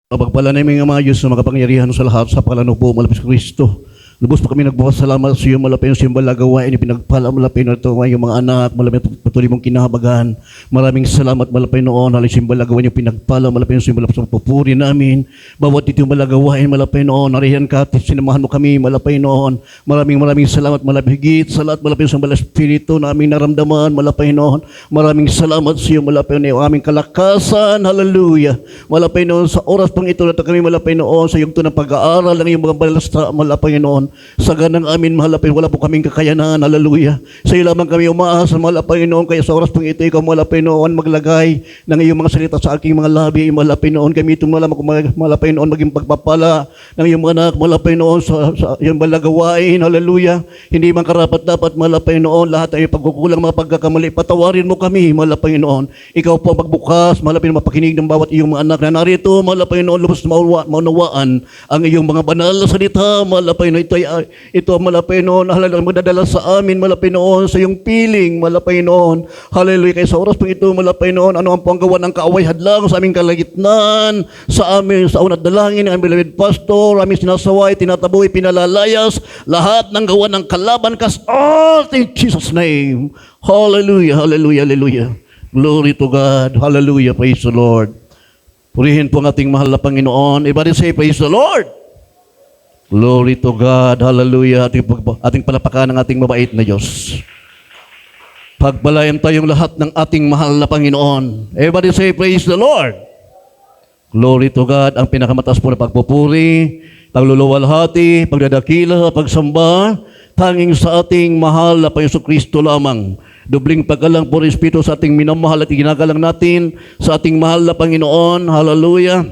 Pagpala namin ang mga Diyos na makapangyarihan sa lahat sa pangalan po malapit Kristo. Lubos pa kami nagpapasalamat sa iyo, malapit sa iyong balagawain, pinagpala malapit na ito, yung mga anak, malapit patuloy mong kinahabagan. Maraming salamat malapit noon, halos yung balagawain yung pinagpala, malapit sa malapit sa pupuri namin. Bawat ito yung balagawain, malapit noon, nariyan ka, sinamahan mo kami, malapit noon. Maraming salamat, malapit higit sa lahat, malapit sa malas espiritu na aming naramdaman, malapit noon. Maraming salamat sa iyo, malapit noon, aming kalakasan, hallelujah. Malapit noon, sa oras pang ito na kami malapit noon, sa iyong tunang pag-aaral, lang yung mga balasta, malapit noon. Sa ganang amin, mahal na Panginoon, wala po kaming kakayanan, hallelujah. Sa iyo lamang kami umaasa, mahal na Panginoon, kaya sa oras pong ito, ikaw, mahal na Panginoon, maglagay ng iyong mga salita sa aking mga labi, mahal na Panginoon, kami itong mahal na Panginoon, maging pagpapala ng iyong mga anak, mahal na Panginoon, sa iyong balagawain, hallelujah. Hindi man karapat dapat, mahal na Panginoon, lahat ay pagkukulang, mga pagkakamali, patawarin mo kami, mahal na Panginoon. Ikaw po ang magbukas, mahal na Panginoon, mapakinig ng bawat iyong mga anak na narito, mahal na Panginoon, lubos maunawaan ang iyong mga banal na salita, mahal na Panginoon. Ito malapay noon, hallelujah, magdadala sa amin, malapay noon, sa iyong piling, malapay noon, hallelujah, kaya sa oras po ito, malapay noon, ano ang panggawa ng kaaway hadlang sa aming kalagitnaan, sa amin, sa unat dalangin, ng aming beloved pastor, aming sinasaway, tinataboy, pinalalayas, lahat ng gawa ng kalaban, cast out in Jesus' name, hallelujah, hallelujah, hallelujah, glory to God, hallelujah, praise the Lord. Purihin po ang ating mahal na Panginoon. Everybody say, praise the Lord. Glory to God. Hallelujah. Ating palapakan ng ating mabait na Diyos. Pagpalayan tayong lahat ng ating mahal na Panginoon. Everybody say, praise the Lord. Glory to God. Ang pinakamataas po na pagpupuri, pagluluwalhati, pagdadakila, pagsamba, tanging sa ating mahal na Panginoon Kristo lamang. Dubling paggalang po Espiritu sa ating minamahal at ginagalang natin sa ating mahal na Panginoon. Hallelujah.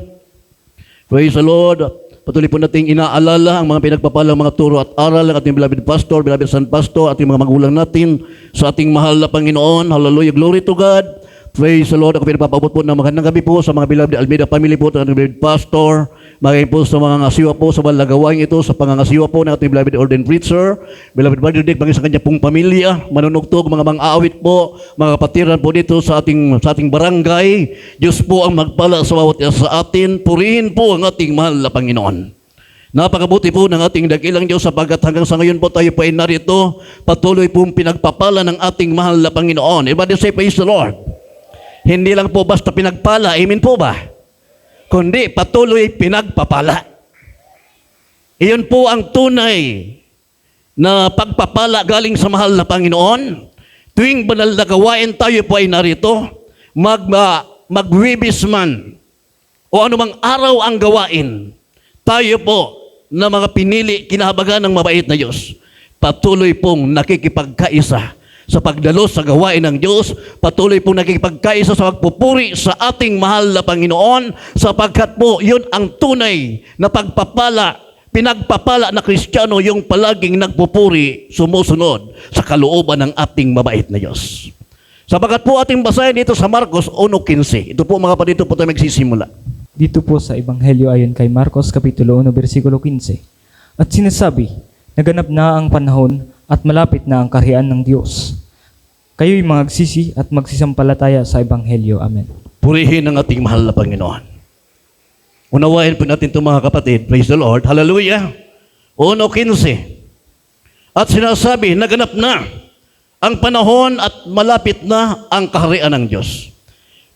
Praise the Lord. Patuloy po nating inaalala ang mga pinagpapalang mga turo at aral ng ating beloved pastor, beloved son pastor, ating mga magulang natin sa ating mahal na Panginoon. Hallelujah. Glory to God. Praise the Lord. Ako pinagpapaabot po ng magandang gabi po sa mga beloved Almeida family po, ng ating beloved pastor, magayon po sa mga ngasiwa po sa balagawain ito, sa pangangasiwa po ng ating beloved ordained preacher, beloved Brother Dick, maging sa kanya pong pamilya, manunugtog, mga mang-aawit po, mga kapatiran po dito sa ating barangay. Diyos po ang magpala sa bawat isa sa atin. Purihin po ang ating mahal na Panginoon. Napakabuti po ng ating dakilang Diyos sapagkat hanggang sa ngayon po tayo po ay narito, patuloy pong pinagpapala ng ating mahal na Panginoon. Everybody say, praise the Lord. Hindi lang po basta pinagpala, amen po ba? Kundi patuloy pinagpapala. Iyon po ang tunay na pagpapala galing sa mahal na Panginoon. Tuwing banal na gawain tayo po ay narito, magwibis man o anumang araw ang gawain, tayo po na mga pinili, kinahabagan ng mabait na Diyos, patuloy pong nakikipagkaisa sa pagdalo sa gawain ng Diyos, patuloy pong nakikipagkaisa sa pagpupuri sa ating mahal na Panginoon, sapagkat po yun ang tunay na pagpapala, pinagpapala na Kristiyano, yung palaging nagpupuri, sumusunod sa kalooban ng ating mabait na Diyos. Sapagkat po ating basahin dito sa Marcos 1:15. Ito po mga kapatid, po tayo magsisimula. Dito po sa Ebanghelyo ayon kay Marcos Kapitulo 1, versikulo 15. At sinasabi, naganap na ang panahon at malapit na ang kaharian ng Diyos. Kayo'y magsisi at magsisampalataya sa Ebanghelyo. Amen. Purihin ang ating mahal na Panginoon. Unawain po natin ito mga kapatid. Praise the Lord. Hallelujah. 1:15. At sinasabi, naganap na ang panahon at malapit na ang kaharian ng Diyos.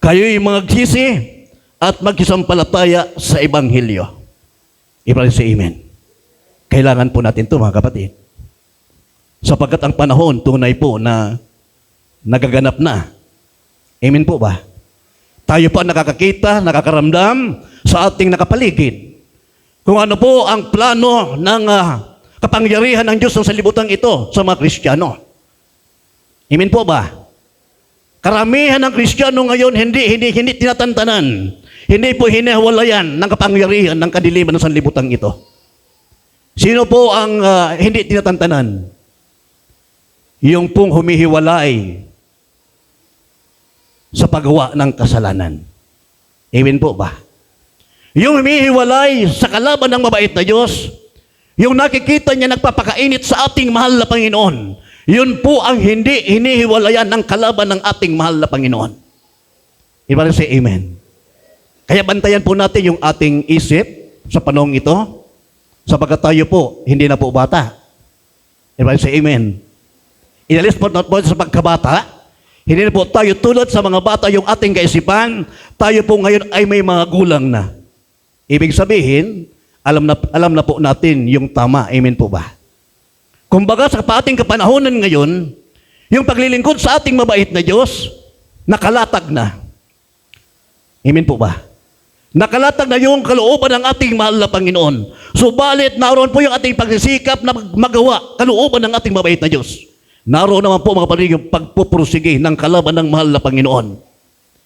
Kayo'y magsisi at magsisampalataya sa Ebanghelyo. Ibrahim sa amen. Kailangan po natin ito mga kapatid. Sapagkat ang panahon, tunay po na nagaganap na. Amen po ba? Tayo po ang nakakakita, nakakaramdam sa ating nakapaligid. Kung ano po ang plano ng kapangyarihan ng Diyos sa sanlibutan ito sa mga Kristiyano. Amen po ba? Karamihan ng Kristiyano ngayon hindi tinatantanan. Hindi po hinihwalayan ng kapangyarihan ng kadiliman ng sanlibutan ito. Sino po ang hindi tinatantanan? Yung pong humihiwalay sa paggawa ng kasalanan. Amen po ba? Yung humihiwalay sa kalaban ng mabait na Diyos, yung nakikita niya nagpapakainit sa ating mahal na Panginoon, yun po ang hindi hinihiwalayan ng kalaban ng ating mahal na Panginoon. Iba rin say amen. Kaya bantayan po natin yung ating isip sa panahong ito, sapagkat tayo po, hindi na po bata. Everybody say amen. Inalis po natin po sa pagkabata, hindi na po tayo tulad sa mga bata yung ating kaisipan, tayo po ngayon ay may mga gulang na. Ibig sabihin, alam na po natin yung tama. Amen po ba? Kumbaga sa ating kapanahonan ngayon, yung paglilingkod sa ating mabait na Diyos, nakalatag na. Amen po ba? Nakalatag na yung kalooban ng ating mahal na Panginoon. Subalit, naroon po yung ating pagsisikap na magawa kalooban ng ating mabait na Diyos. Naroon naman po mga kapatid yung pagpupursige ng kalaban ng mahal na Panginoon.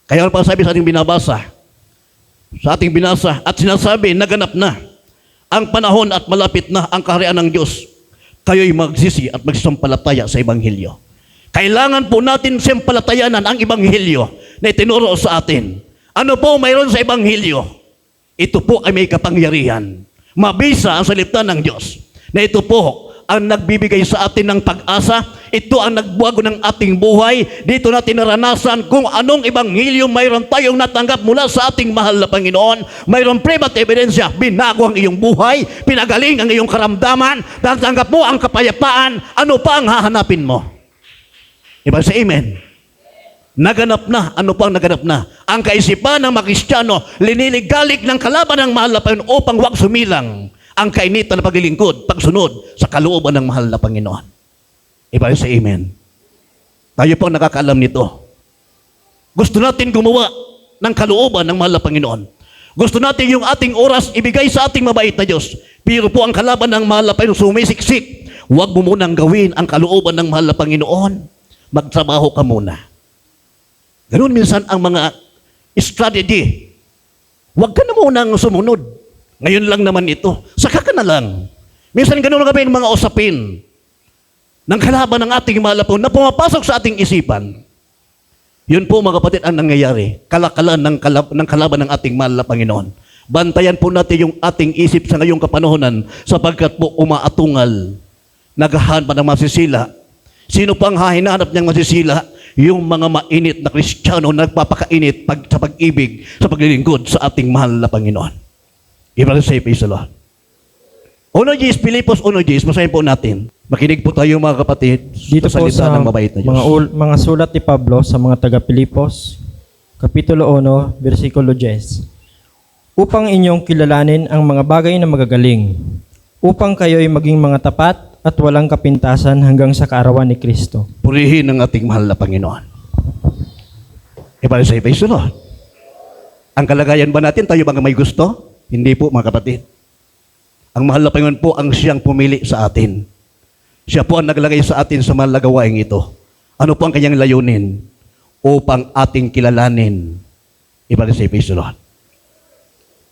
Kaya pa sabi sa ating binasa, at sinasabi, naganap na ang panahon at malapit na ang kaharian ng Diyos. Kayo'y magsisi at magsampalataya sa Ebanghelyo. Kailangan po natin sampalatayanan ang Ebanghelyo na itinuro sa atin. Ano po mayroon sa Ebanghelyo? Ito po ay may kapangyarihan. Mabisa ang salita ng Diyos na ito po ang nagbibigay sa atin ng pag-asa. Ito ang nagbago ng ating buhay. Dito natin naranasan kung anong Ebanghelyo mayroon tayong natanggap mula sa ating mahal na Panginoon. Mayroon private ebidensya. Binago ang iyong buhay. Pinagaling ang iyong karamdaman. Natanggap mo ang kapayapaan. Ano pa ang hahanapin mo? Iba sa amen. Naganap na. Ano pang naganap na? Ang kaisipan ng mga Kristiyano, liniligalik ng kalaban ng mahal na Panginoon upang huwag sumilang ang kainitan na paglilingkod, pagsunod sa kalooban ng mahal na Panginoon. Iba sa amen. Tayo po nakakaalam nito. Gusto natin gumawa ng kalooban ng mahal na Panginoon. Gusto natin yung ating oras ibigay sa ating mabait na Diyos. Pero po ang kalaban ng mahal na Panginoon sumisiksik. Huwag mo munang gawin ang kalooban ng mahal na Panginoon. Magtrabaho ka muna. Ganun minsan ang mga strategy. Huwag ka na munang sumunod. Ngayon lang naman ito. Saka ka na lang. Minsan ganun kami yung mga usapin ng kalaban ng ating mahal na Panginoon na pumapasok sa ating isipan. Yun po mga kapatid ang nangyayari. Kalakalan ng kalaban ng ating mahal na Panginoon. Bantayan po natin yung ating isip sa ngayong kapanahonan sapagkat po umaatungal. Naghahanap ng masisila. Sino pang hinahanap niyang masisila? Yung mga mainit na Kristiyano na nagpapakainit sa pag-ibig, sa paglilingkod sa ating mahal na Panginoon. Ibig say, praise the Lord. Onogis, Pilipos, Onogis, masahin po natin. Makinig po tayo mga kapatid Dito sa po salita sa ng mabait na Diyos. mga sulat ni Pablo sa mga taga-Pilipos, Kapitulo 1, versikulo 10. Upang inyong kilalanin ang mga bagay na magagaling, upang kayo'y maging mga tapat at walang kapintasan hanggang sa kaarawan ni Kristo. Purihin ang ating mahal na Panginoon. Ibig say, praise the Lord. Ang kalagayan ba natin, tayo bang may gusto? Hindi po mga kapatid. Ang mahal na Panginoon po ang siyang pumili sa atin. Siya po ang naglagay sa atin sa mahal na gawain ito. Ano po ang kanyang layunin? Upang ating kilalanin. Ibig say, praise the Lord.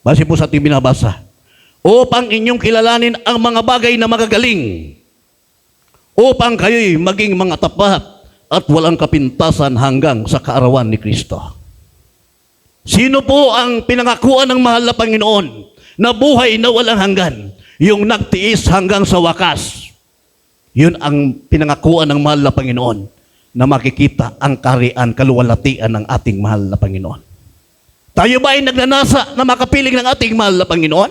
Base po sa ating binabasa. Upang inyong kilalanin ang mga bagay na magagaling. Upang kayo'y maging mga tapat at walang kapintasan hanggang sa kaarawan ni Kristo. Sino po ang pinangakuan ng mahal na Panginoon na buhay na walang hanggan? Yung nagtiis hanggang sa wakas. Yun ang pinangakuan ng mahal na Panginoon na makikita ang kaharian, kaluwalhatian ng ating mahal na Panginoon. Tayo ba ay nagnanasa na makapiling ng ating mahal na Panginoon?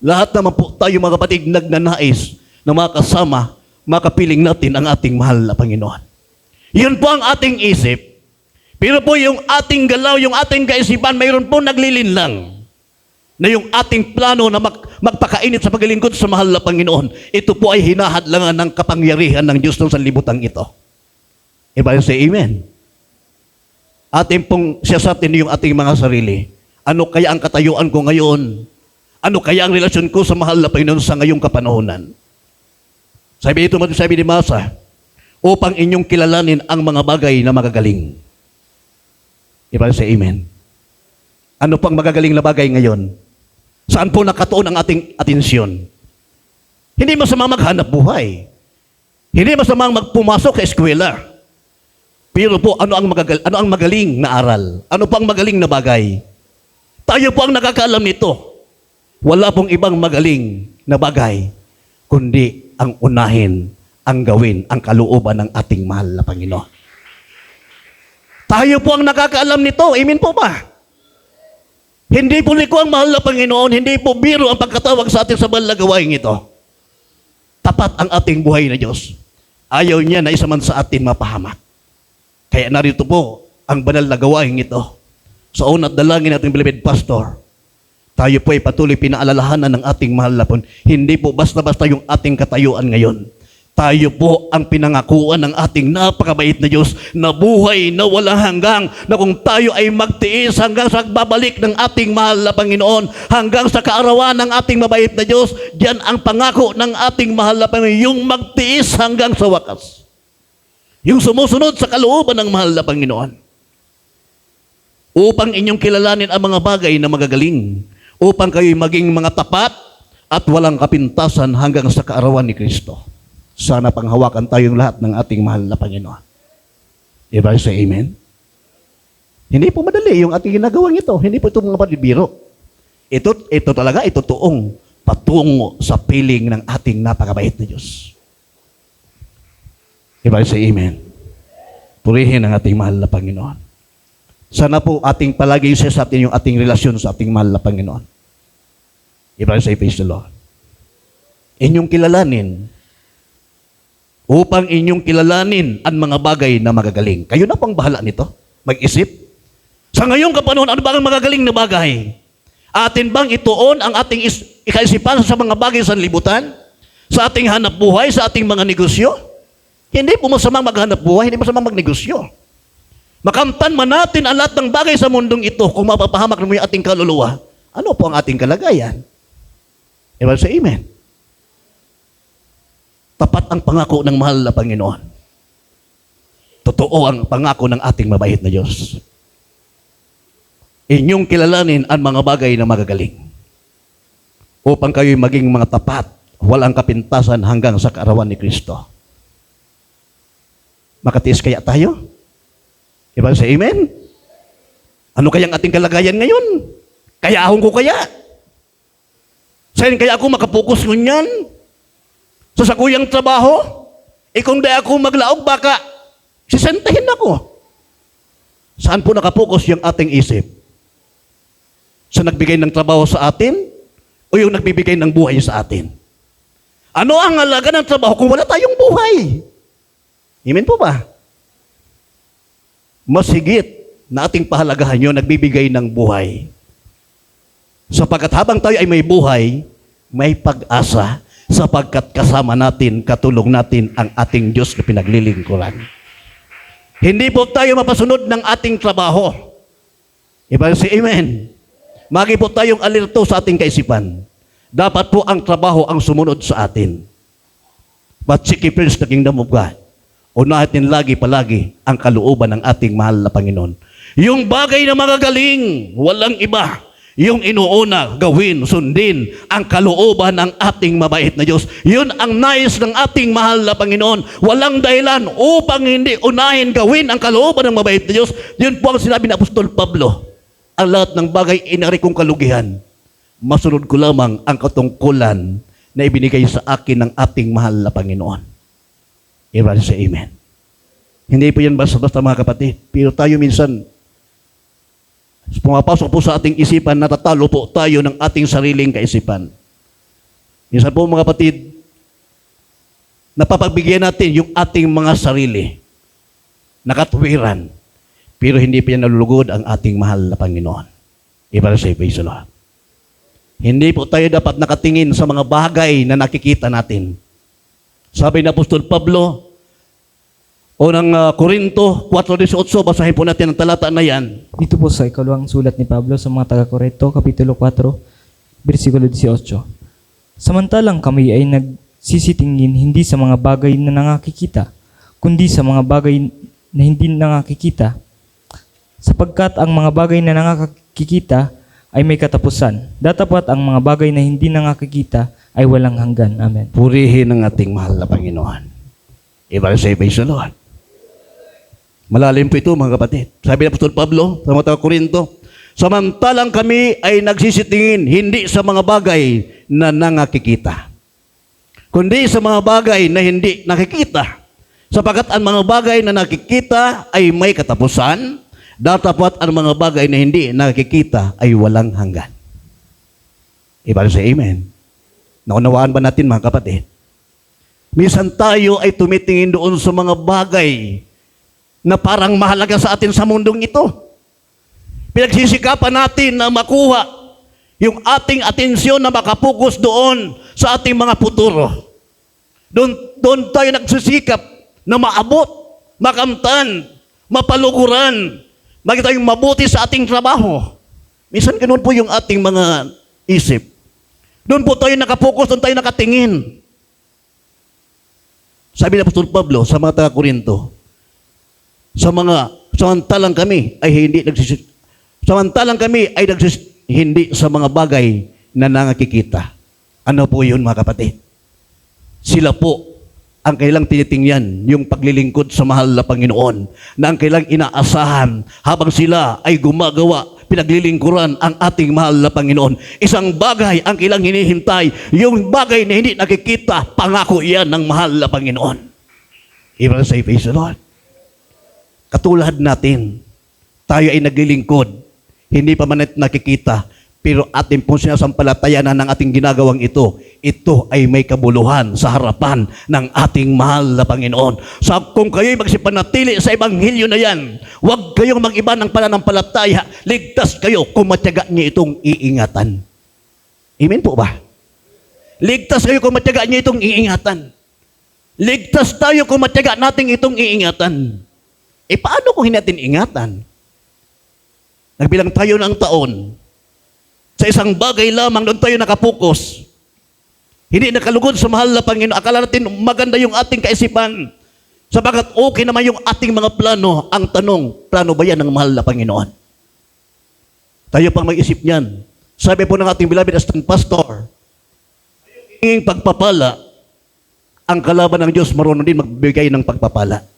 Lahat naman po tayo mga kapatid nagnanais na makasama, makapiling natin ang ating mahal na Panginoon. Yun po ang ating isip. Pero po yung ating galaw, yung ating kaisipan, mayroon po naglilinlang na yung ating plano na magpakainit sa paglilingkod sa mahal na Panginoon. Ito po ay hinahadlangan ng kapangyarihan ng Diyos ng sanlibutan ito. Iba yung say amen. Ating pong siyasatin yung ating mga sarili. Ano kaya ang katayuan ko ngayon? Ano kaya ang relasyon ko sa mahal na Panginoon sa ngayong kapanahonan? Sabi ni Masa, upang inyong kilalanin ang mga bagay na magagaling. Iba sa amen. Ano pang magagaling na bagay ngayon? Saan po nakatuon ang ating atensyon? Hindi masama maghanap buhay. Hindi masama magpumasok sa eskwela. Pero po, ano ang magaling na aral? Ano pang magaling na bagay? Tayo po ang nakakaalam nito. Wala pong ibang magaling na bagay, kundi ang unahin, ang gawin, ang kalooban ng ating mahal na Panginoon. Tayo po ang nakakaalam nito. Amen po ba? Hindi po liko ang mahal na Panginoon, hindi po biro ang pagkatawag sa atin sa banal na gawain ito. Tapat ang ating buhay na Diyos. Ayaw niya na isa man sa atin mapahamak. Kaya narito po ang banal na gawain ito. Sa una't dalangin natin, beloved pastor, tayo po ay patuloy pinaalalahanan ng ating mahal na Panginoon. Hindi po basta-basta yung ating katayuan ngayon. Tayo po ang pinangakuan ng ating napakabait na Diyos na buhay na walang hanggang, na kung tayo ay magtiis hanggang sa babalik ng ating mahal na Panginoon, hanggang sa kaarawan ng ating mabait na Diyos, diyan ang pangako ng ating mahal na Panginoon, yung magtiis hanggang sa wakas. Yung sumusunod sa kalooban ng mahal na Panginoon. Upang inyong kilalanin ang mga bagay na magagaling, upang kayo'y maging mga tapat at walang kapintasan hanggang sa kaarawan ni Kristo. Sana panghawakan tayong lahat ng ating mahal na Panginoon. Diba say amen? Hindi po madali yung ating ginagawang ito. Hindi po ito mga panibiro. Ito talaga, ito toong patungo sa piling ng ating napakabait na Diyos. Diba say amen? Purihin ang ating mahal na Panginoon. Sana po ating palagi sa atin yung ating relasyon sa ating mahal na Panginoon. Diba say praise the Lord? Inyong kilalanin, upang inyong kilalanin ang mga bagay na magagaling. Kayo na pang bahala nito. Mag-isip. Sa ngayong kapanahon, ano ba ang magagaling na bagay? Atin bang ituon ang ating ikaisipan sa mga bagay sa libutan? Sa ating hanap buhay, sa ating mga negosyo? Hindi po masamang maghanap buhay, hindi masamang magnegosyo. Makamtan man natin ang lahat ng bagay sa mundong ito kung mapapahamak mo yung ating kaluluwa. Ano po ang ating kalagayan? Ewan sa amen. Tapat ang pangako ng mahal na Panginoon. Totoo ang pangako ng ating mabait na Diyos. Inyong kilalanin ang mga bagay na magagaling upang kayo'y maging mga tapat, walang kapintasan hanggang sa kaarawan ni Kristo. Makatiis kaya tayo? Diba sa amen? Ano kayang ating kalagayan ngayon? Kaya ahong ko kaya? Saan kaya ako makapokus ngunyan? Sa sakuyang trabaho, kung di ako maglaog, baka sisentahin ako. Saan po nakapokus yung ating isip? Sa nagbigay ng trabaho sa atin o yung nagbibigay ng buhay sa atin? Ano ang halaga ng trabaho kung wala tayong buhay? Amen po ba? Mas higit na ating pahalagahan yung nagbibigay ng buhay. Sapagkat habang tayo ay may buhay, may pag-asa, sapagkat kasama natin, katulong natin ang ating Diyos na pinaglilingkuran. Hindi po tayo mapasunod ng ating trabaho. Iba si amen. Magi po tayong alerto sa ating kaisipan. Dapat po ang trabaho ang sumunod sa atin. But seek ye first the kingdom of God. Unahin lagi palagi ang kalooban ng ating mahal na Panginoon. Yung bagay na magagaling, walang iba. Yung inuuna, gawin, sundin ang kalooban ng ating mabait na Diyos. Yun ang nais ng ating mahal na Panginoon. Walang dahilan upang hindi unahin gawin ang kalooban ng mabait na Diyos. Yun po ang sinabi ni Apostol Pablo. Ang lahat ng bagay inari kong kalugihan. Masunod ko lamang ang katungkulan na ibinigay sa akin ng ating mahal na Panginoon. Everybody say amen. Hindi po yan basta-basta mga kapatid. Pero tayo minsan, pumapasok po sa ating isipan, natatalo po tayo ng ating sariling kaisipan. Minsan po mga kapatid, napapagbigyan natin yung ating mga sarili, nakatwiran, pero hindi pa yan nalulugod ang ating mahal na Panginoon. Iba say praise the Lord. Hindi po tayo dapat nakatingin sa mga bagay na nakikita natin. Sabi ni Apostol Pablo, unang Korinto 4:18, basahin po natin ang talata na yan. Dito po sa ikalawang sulat ni Pablo sa mga taga-Korinto, Kapitulo 4, versikulo 18. Samantalang kami ay nagsisitingin hindi sa mga bagay na nangakikita, kundi sa mga bagay na hindi nangakikita, sapagkat ang mga bagay na nangakikita ay may katapusan. Datapat ang mga bagay na hindi nangakikita ay walang hanggan. Amen. Purihin ang ating mahal na Panginoon. Iba say praise the Lord. Malalim po ito mga kapatid. Sabi ni Apostol Pablo sa mga taga-Korinto, samantalang kami ay nagsisitingin hindi sa mga bagay na nangakikita, kundi sa mga bagay na hindi nakikita. Sapagkat ang mga bagay na nakikita ay may katapusan, Datapat ang mga bagay na hindi nakikita ay walang hanggan. Iba sa amen. Naunawaan ba natin mga kapatid? Minsan tayo ay tumitingin doon sa mga bagay na parang mahalaga sa atin sa mundong ito. Pinagsisikapan natin na makuha yung ating atensyon na makapokus doon sa ating mga futuro. Doon tayo nagsisikap na maabot, makamtan, mapaluguran, maging tayong mabuti sa ating trabaho. Minsan ganoon po yung ating mga isip. Doon po tayo nakapokus, doon tayo nakatingin. Sabi ni Apostol Pablo sa mga taga-Korinto, samantalang kami ay hindi sa mga bagay na nangakikita. Ano po yun mga kapatid? Sila po ang kailang tinitingnan, yung paglilingkod sa mahal na Panginoon, na ang kailang inaasahan habang sila ay gumagawa, pinaglilingkuran ang ating mahal na Panginoon. Isang bagay ang kailang hinihintay, yung bagay na hindi nakikita, pangako yan ng mahal na Panginoon. Even say, praise the Lord. Katulad natin, tayo ay naglilingkod, hindi pa man nakikita, pero ating pong sinasampalatayanan ng ating ginagawang ito ay may kabuluhan sa harapan ng ating mahal na Panginoon. So kung kayo'y magsipanatili sa Ebanghelyo na yan, huwag kayong mag-iba ng pananampalataya, ligtas kayo kung matyaga niyo itong iingatan. Amen po ba? Ligtas kayo kung matyaga niyo itong iingatan. Ligtas tayo kung matyaga natin itong iingatan. Paano kung hindi natin ingatan? Nagbilang tayo ng taon, sa isang bagay lamang doon tayo nakapokus. Hindi nakalugod sa mahal na Panginoon. Akala natin maganda yung ating kaisipan. Sabagat okay naman yung ating mga plano. Ang tanong, plano ba yan ng mahal na Panginoon? Tayo pang mag-isip niyan. Sabi po ng ating beloved assistant pastor, hinging pagpapala, ang kalaban ng Diyos marunong din magbibigay ng pagpapala.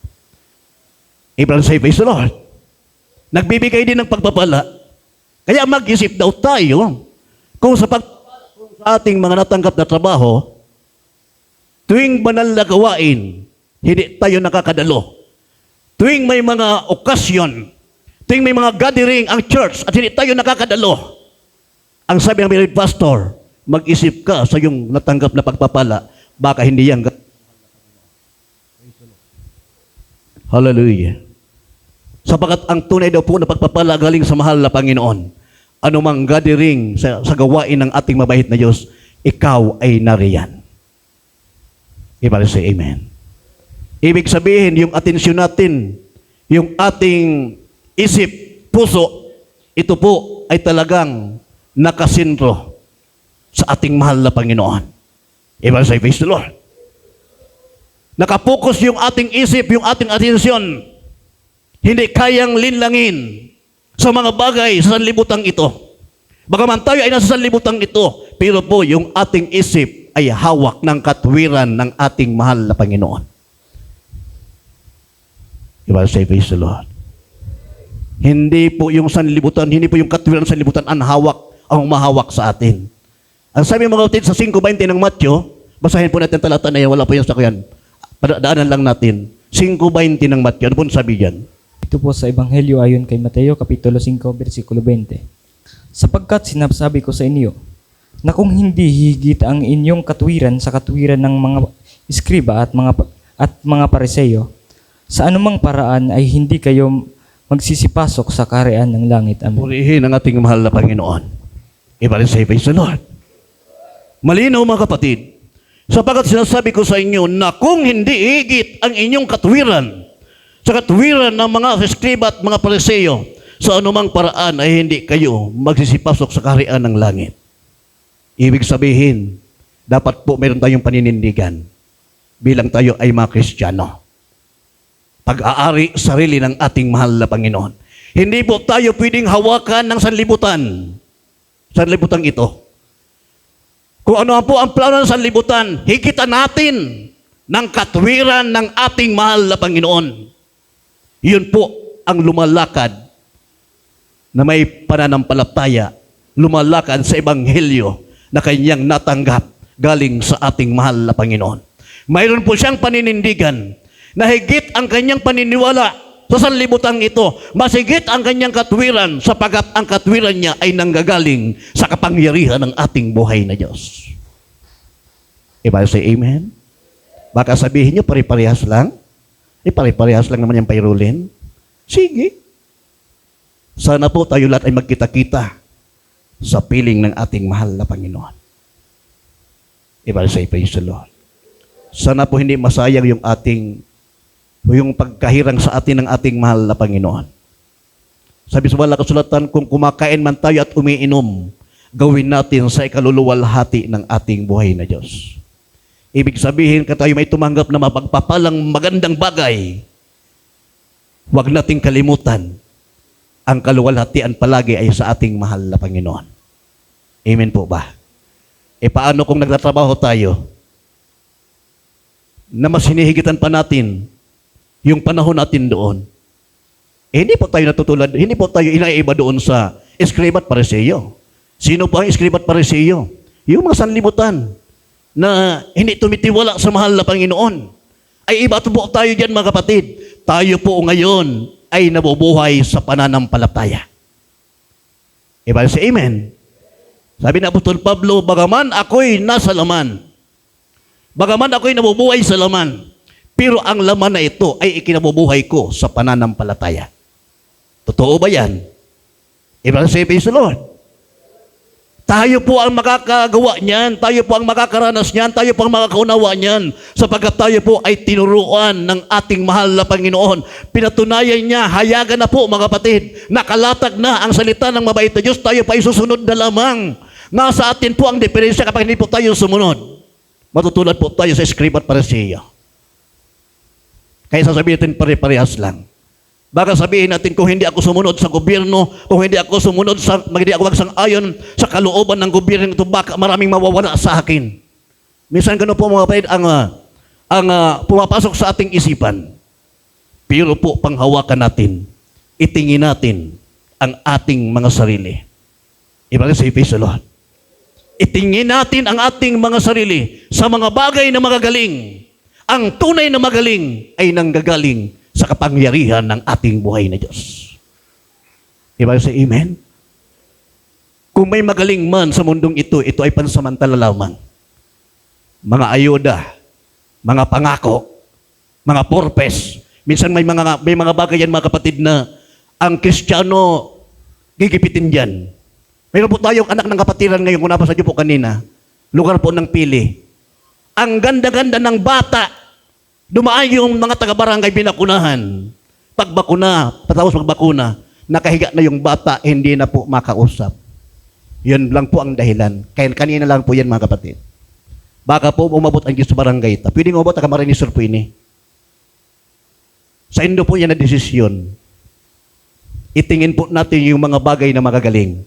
Abraham say, praise the Lord. Nagbibigay din ng pagpapala. Kaya mag-isip daw tayo kung sa ating mga natanggap na trabaho, tuwing banal na gawain, hindi tayo nakakadalo. Tuwing may mga okasyon, tuwing may mga gathering ang church at hindi tayo nakakadalo, ang sabi ng beloved pastor, mag-isip ka sa iyong natanggap na pagpapala, baka hindi yan. Hallelujah. Sapagat ang tunay daw po na pagpapala galing sa mahal na Panginoon. Anumang gathering sa gawain ng ating mabait na Diyos, ikaw ay nariyan. Ibig say amen. Ibig sabihin, yung atensyon natin, yung ating isip, puso, ito po ay talagang nakasentro sa ating mahal na Panginoon. Ibig say, praise the Lord. Nakapokus yung ating isip, yung ating atensyon, hindi kayang linlangin sa mga bagay sa sanlibutan ito. Bagaman tayo ay nasa sanlibutan ito, pero po yung ating isip ay hawak ng katwiran ng ating mahal na Panginoon. You will say, praise the Lord. Hindi po yung sanlibutan, hindi po yung katwiran ng sanlibutan ang mahawak sa atin. Ang sabi mga kapatid sa 5:20 ng Matthew, basahin po natin talata na yan, wala po yung sakyan. Daanan lang natin. 5:20 ng Matthew, ano po sabi dyan? Ito po sa Ebanghelyo ayon kay Mateo, Kapitulo 5, versikulo 20. Sapagkat sinasabi ko sa inyo, na kung hindi higit ang inyong katwiran sa katwiran ng mga iskriba at mga pariseyo, sa anumang paraan ay hindi kayo magsisipasok sa kaharian ng langit. Amen. Purihin ang ating mahal na Panginoon. Iba rin say, praise the Lord. Malinaw mga kapatid, sapagkat sinasabi ko sa inyo na kung hindi higit ang inyong katwiran sa katwiran ng mga iskriba at mga pariseyo, sa anumang paraan ay hindi kayo magsisipasok sa kaharian ng langit. Ibig sabihin, dapat po meron tayong paninindigan bilang tayo ay mga Kristiyano. Pag-aari sarili ng ating mahal na Panginoon. Hindi po tayo pwedeng hawakan ng sanlibutan. Sanlibutan ito. Kung ano po ang plano ng sanlibutan, higitan natin ng katwiran ng ating mahal na Panginoon. Yun po ang lumalakad na may pananampalataya, lumalakad sa Ebanghelyo na kanyang natanggap galing sa ating mahal na Panginoon. Mayroon po siyang paninindigan na higit ang kanyang paniniwala Sa sanlibutan ito, masigit ang kanyang katwiran sapagat ang katwiran niya ay nanggagaling sa kapangyarihan ng ating buhay na Diyos. Iba say amen? Baka sabihin niyo, pare-parehas lang? Pare-parehas lang naman yung pairulin? Sige. Sana po tayo lahat ay magkita-kita sa piling ng ating mahal na Panginoon. Iba say praise the Lord. Sana po hindi masayang yung pagkahirang sa atin ng ating mahal na Panginoon. Sabi sa wala kasulatan, kung kumakain man tayo at umiinom, gawin natin sa ikaluluwalhati ng ating buhay na Diyos. Ibig sabihin, tayo may tumanggap na mapagpapalang magandang bagay, huwag nating kalimutan, ang kaluwalhatian palagi ay sa ating mahal na Panginoon. Amen po ba? Paano kung nagtatrabaho tayo, na mas hinihigitan pa natin yung panahon natin doon? Hindi po tayo natutulad, hindi po tayo inaiba doon sa Eskriba at Pariseo. Sino po ang Eskriba at Pariseo? Yung mga sanlibutan na hindi tumitiwala sa mahal na Panginoon. Ay iba po tayo dyan mga kapatid. Tayo po ngayon ay nabubuhay sa pananampalataya. Iba sa amen. Sabi na Apostol Pablo, bagaman ako'y nasa laman, bagaman ako'y nabubuhay sa laman, pero ang laman na ito ay ikinabubuhay ko sa pananampalataya. Totoo ba yan? Iba sa praise the Lord. Tayo po ang makakagawa niyan, tayo po ang makakaranas niyan, tayo po ang makakaunawa niyan, sapagkat tayo po ay tinuruan ng ating mahal na Panginoon. Pinatunayan niya, hayagan na po mga kapatid, nakalatag na ang salita ng mabait na Diyos, tayo pa ay susunod na lamang. Nasa atin po ang diferensya kapag hindi po tayo sumunod. Matutulad po tayo sa Eskriba at Pariseo. Kaya sasabihin natin pare-parehas lang. Baka sabihin natin, kung hindi ako sumunod sa gobyerno, kung hindi ako sumunod hindi ako magsang-ayon sa kalooban ng gobyerno ito, baka maraming mawawala sa akin. Minsan gano'n po mga kapatid ang pumapasok sa ating isipan. Pero po panghawakan natin, itingin natin ang ating mga sarili. Iba sa praise the Lord. Itingin natin ang ating mga sarili sa mga bagay na magagaling. Ang tunay na magaling ay nanggagaling sa kapangyarihan ng ating buhay na Diyos. Diba sa amen? Kung may magaling man sa mundong ito ay pansamantala lamang. Mga ayuda, mga pangako, mga purpose. Minsan may mga bagay yan mga kapatid na ang Kristiyano gigipitin dyan. Mayroon po tayong anak ng kapatiran ngayon, kung napasa niyo po kanina, lugar po ng Pili. Ang ganda-ganda ng bata, dumaan yung mga taga-barangay binakunahan. Pagbakuna, patapos magbakuna, nakahiga na yung bata, hindi na po makausap. Yun lang po ang dahilan. Kaya kanina lang po yan mga kapatid. Baka po umabot ang Diyos sa barangay ito. Pwede umabot ang Camarinesor po ini. Sa indo po yan na desisyon. Itingin po natin yung mga bagay na magagaling.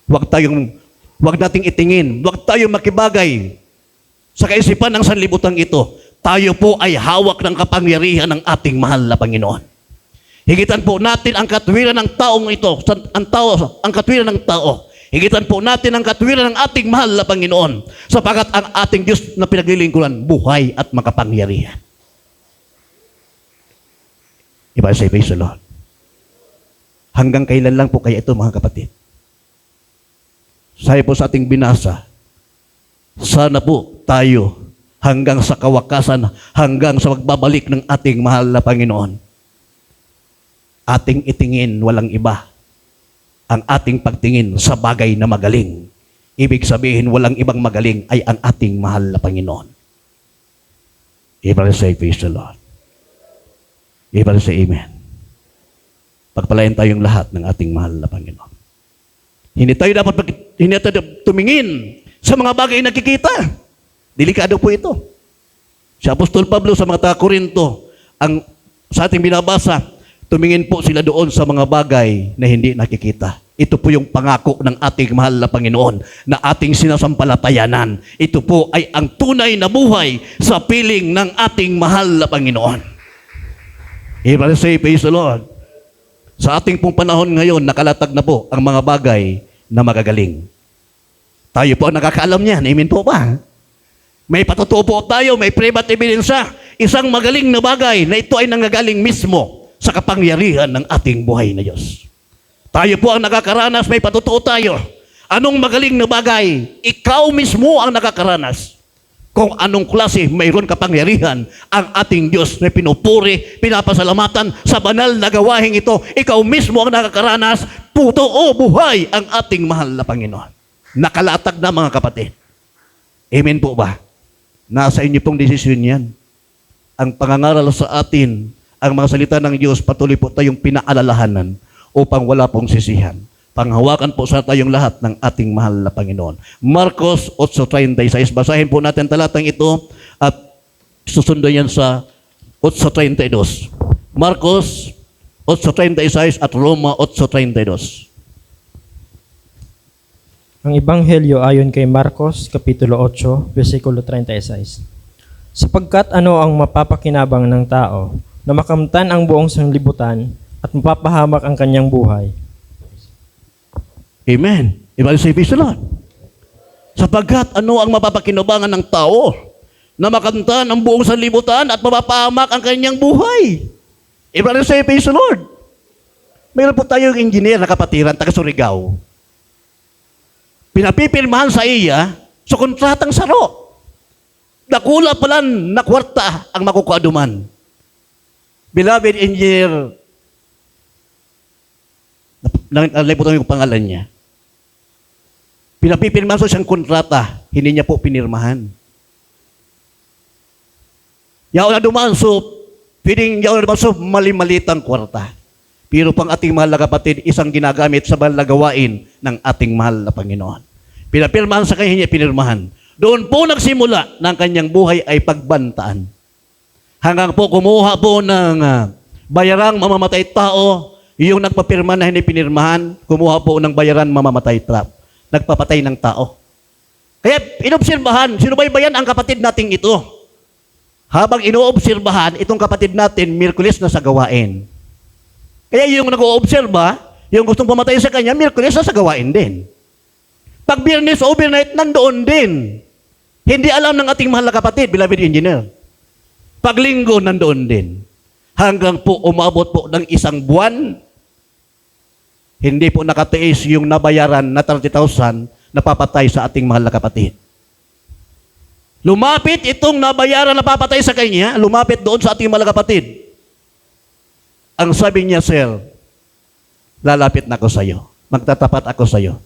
Huwag nating itingin. Huwag tayong makibagay sa kaisipan ng sanlibutan ito. Tayo po ay hawak ng kapangyarihan ng ating mahal na Panginoon. Higitan po natin ang katwiran ng taong ito, ang katwiran ng tao. Higitan po natin ang katwiran ng ating mahal na Panginoon, sapagkat ang ating Diyos na pinaglilingkuran, buhay at makapangyarihan. Iba sa praise the Lord. Hanggang kailan lang po kaya ito mga kapatid? Sabi po sa ating binasa, sana po tayo hanggang sa kawakasan, hanggang sa magbabalik ng ating mahal na Panginoon, ating itingin walang iba, ang ating pagtingin sa bagay na magaling. Ibig sabihin, walang ibang magaling ay ang ating mahal na Panginoon. Everybody say, praise the Lord. Everybody say, amen. Pagpalain tayong lahat ng ating mahal na Panginoon. Hindi tayo tumingin sa mga bagay na nakikita. Delikado po ito. Si Apostol Pablo sa mga taga-Korinto, sa ating binabasa, tumingin po sila doon sa mga bagay na hindi nakikita. Ito po yung pangako ng ating mahal na Panginoon na ating sinasampalatayanan. Ito po ay ang tunay na buhay sa piling ng ating mahal na Panginoon. Everybody say, praise the Lord. Sa ating pong panahon ngayon, nakalatag na po ang mga bagay na magagaling. Tayo po ang nakakaalam niyan. Amen po ba? May patutuo po tayo, may private evidence. Isang magaling na bagay na ito ay nanggagaling mismo sa kapangyarihan ng ating buhay na Diyos. Tayo po ang nakakaranas, may patutuo tayo. Anong magaling na bagay? Ikaw mismo ang nakakaranas. Kung anong klase mayroon kapangyarihan ang ating Diyos na pinupuri, pinapasalamatan sa banal na gawaing ito. Ikaw mismo ang nakakaranas, totoo buhay ang ating mahal na Panginoon. Nakalatag na mga kapatid. Amen po ba? Nasa inyo pong desisyon yan. Ang pangangaral sa atin, ang mga salita ng Diyos, patuloy po tayong pinaalalahanan upang wala pong sisihan. Panghawakan po sa tayong lahat ng ating mahal na Panginoon. Marcos 8:36. Basahin po natin talatang ito at susundan yan sa 8:32. Marcos 8:36 at Roma 8:32. Ang Ebanghelyo ayon kay Marcos, Kapitulo 8, versikulo 36. Sapagkat ano ang mapapakinabang ng tao na makamtan ang buong sanglibutan at mapapahamak ang kanyang buhay? Amen. Ibalik sa Lord. Sapagkat ano ang mapapakinabangan ng tao na makamtan ang buong sanlibutan at mapapahamak ang kanyang buhay? Ibalik sa Lord. Mayroon po tayong engineer na kapatiran, taga Surigao. Pinapipirmahan sa iya sa kontratang saro. Dakula pala na kwarta ang makukuaduman. Beloved engineer, nalimutan ko yung pangalan niya. Pinapipirmahan sa siyang kontrata, hindi niya po pinirmahan. Yaon na dumaan, so pwedeng yaon na dumaan, so mali-malitang kwarta. Pero pang ating mahal na kapatid, isang ginagamit sa mahal na gawain ng ating mahal na Panginoon. Pinapirmahan sa kanya, pinirmahan. Doon po nagsimula ng kanyang buhay ay pagbantaan. Hanggang po kumuha po ng bayarang mamamatay tao, yung nagpapirma na hindi pinirmahan, kumuha po ng bayaran mamamatay trap. Nagpapatay ng tao. Kaya inobserbahan, sinubaybayan ang kapatid nating ito. Habang inoobserbahan, itong kapatid natin, Miyerkules na sa gawain. Kaya yung nag-oobserba, yung gustong pumatay sa kanya, Miyerkules na sa gawain din. Pag Biyernes overnight, nandoon din. Hindi alam ng ating mahal na kapatid, beloved engineer. Pag Linggo, nandoon din. Hanggang po umabot po ng isang buwan, hindi po nakatiis yung nabayaran na 30,000 na papatay sa ating mahal na kapatid. Lumapit itong nabayaran na papatay sa kanya, lumapit doon sa ating mahal na kapatid. Ang sabi niya, sir, lalapit na ako sa iyo. Magtatapat ako sa iyo.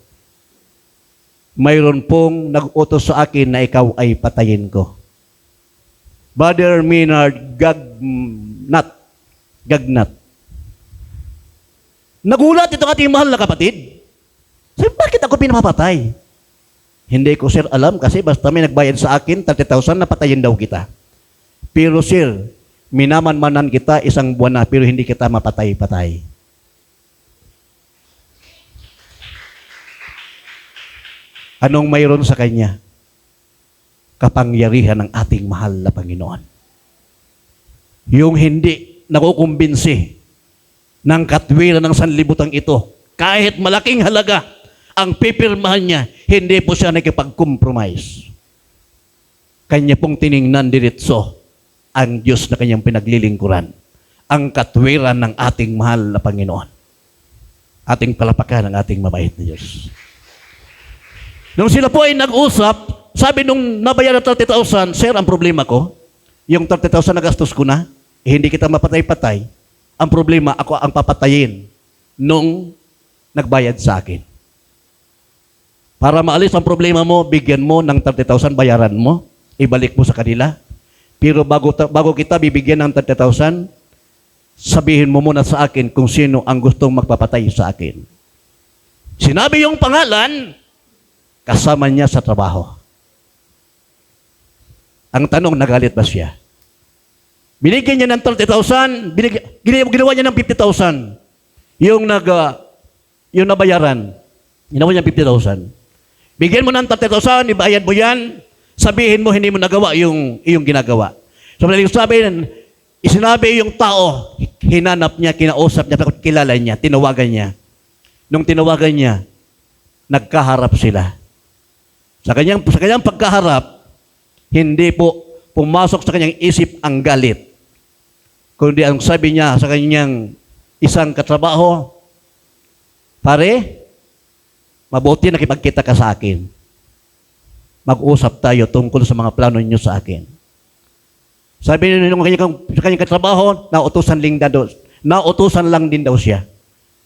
Mayroon pong nag-utos sa akin na ikaw ay patayin ko. Brother Maynard Gagnat. Nagulat itong ating mahal na kapatid. Sir, bakit ako pinapatay? Hindi ko, sir, alam kasi basta may nagbayad sa akin, 30,000, napatayin daw kita. Pero, sir, minamanmanan kita isang buwan na, pero hindi kita mapatay-patay. Anong mayroon sa kanya? Kapangyarihan ng ating mahal na Panginoon. Yung hindi nakukumbinsi ng katwiran ng sanlibutan ito, kahit malaking halaga ang pipirmahan niya, hindi po siya nakipag-compromise. Kanya pong tiningnan diretso ang Diyos na kanyang pinaglilingkuran, ang katwiran ng ating mahal na Panginoon. Ating palapakan ng ating mabait na Diyos. Nung sila po ay nag-usap, sabi nung nabayaran 30,000, sir, ang problema ko, yung 30,000 na gastos ko na, hindi kita mapatay-patay. Ang problema, ako ang papatayin nung nagbayad sa akin. Para maalis ang problema mo, bigyan mo ng 30,000, bayaran mo, ibalik mo sa kanila. Pero bago kita bibigyan ng 30,000, sabihin mo muna sa akin kung sino ang gustong magpapatay sa akin. Sinabi yung pangalan, kasama niya sa trabaho. Ang tanong, nagalit ba siya? Binigyan niya ng 30,000, ginawa niya ng 50,000. Yung nabayaran, ginawa niya ng 50,000. Bigyan mo ng 30,000, ibayad mo yan, sabihin mo hindi mo nagawa yung ginagawa. So, isinabi yung tao, hinanap niya, kinausap niya, kilala niya, tinawagan niya. Nung tinawagan niya, nagkaharap sila. Sa kanyang pagkaharap, hindi po pumasok sa kanyang isip ang galit. kundi ang sabi niya sa kanyang isang katrabaho, pare, mabuti nakipagkita ka sa akin. Mag-usap tayo tungkol sa mga plano niyo sa akin. Sabi niya sa kanyang katrabaho, nautusan lang din daw siya.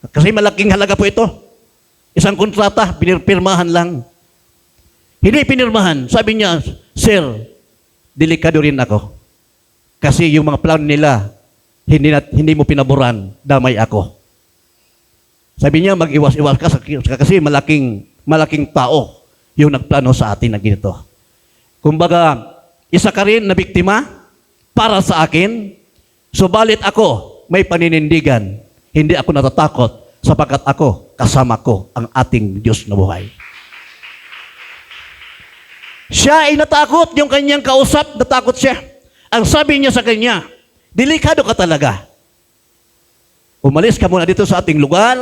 Kasi malaking halaga po ito. Isang kontrata, pinirmahan lang. Hindi pinirmahan. Sabi niya, Sir, delikado rin ako. Kasi yung mga plano nila, hindi mo pinaboran, damay ako. Sabi niya, mag-iwas-iwas ka kasi malaking tao yung nagplano sa atin na ganito. Kumbaga, isa ka rin na biktima para sa akin, subalit ako may paninindigan. Hindi ako natatakot sapagkat ako, kasama ko ang ating Diyos na buhay. Siya ay natakot, yung kanyang kausap, natakot siya. Ang sabi niya sa kanya, delikado ka talaga. Umalis ka muna dito sa ating lugar,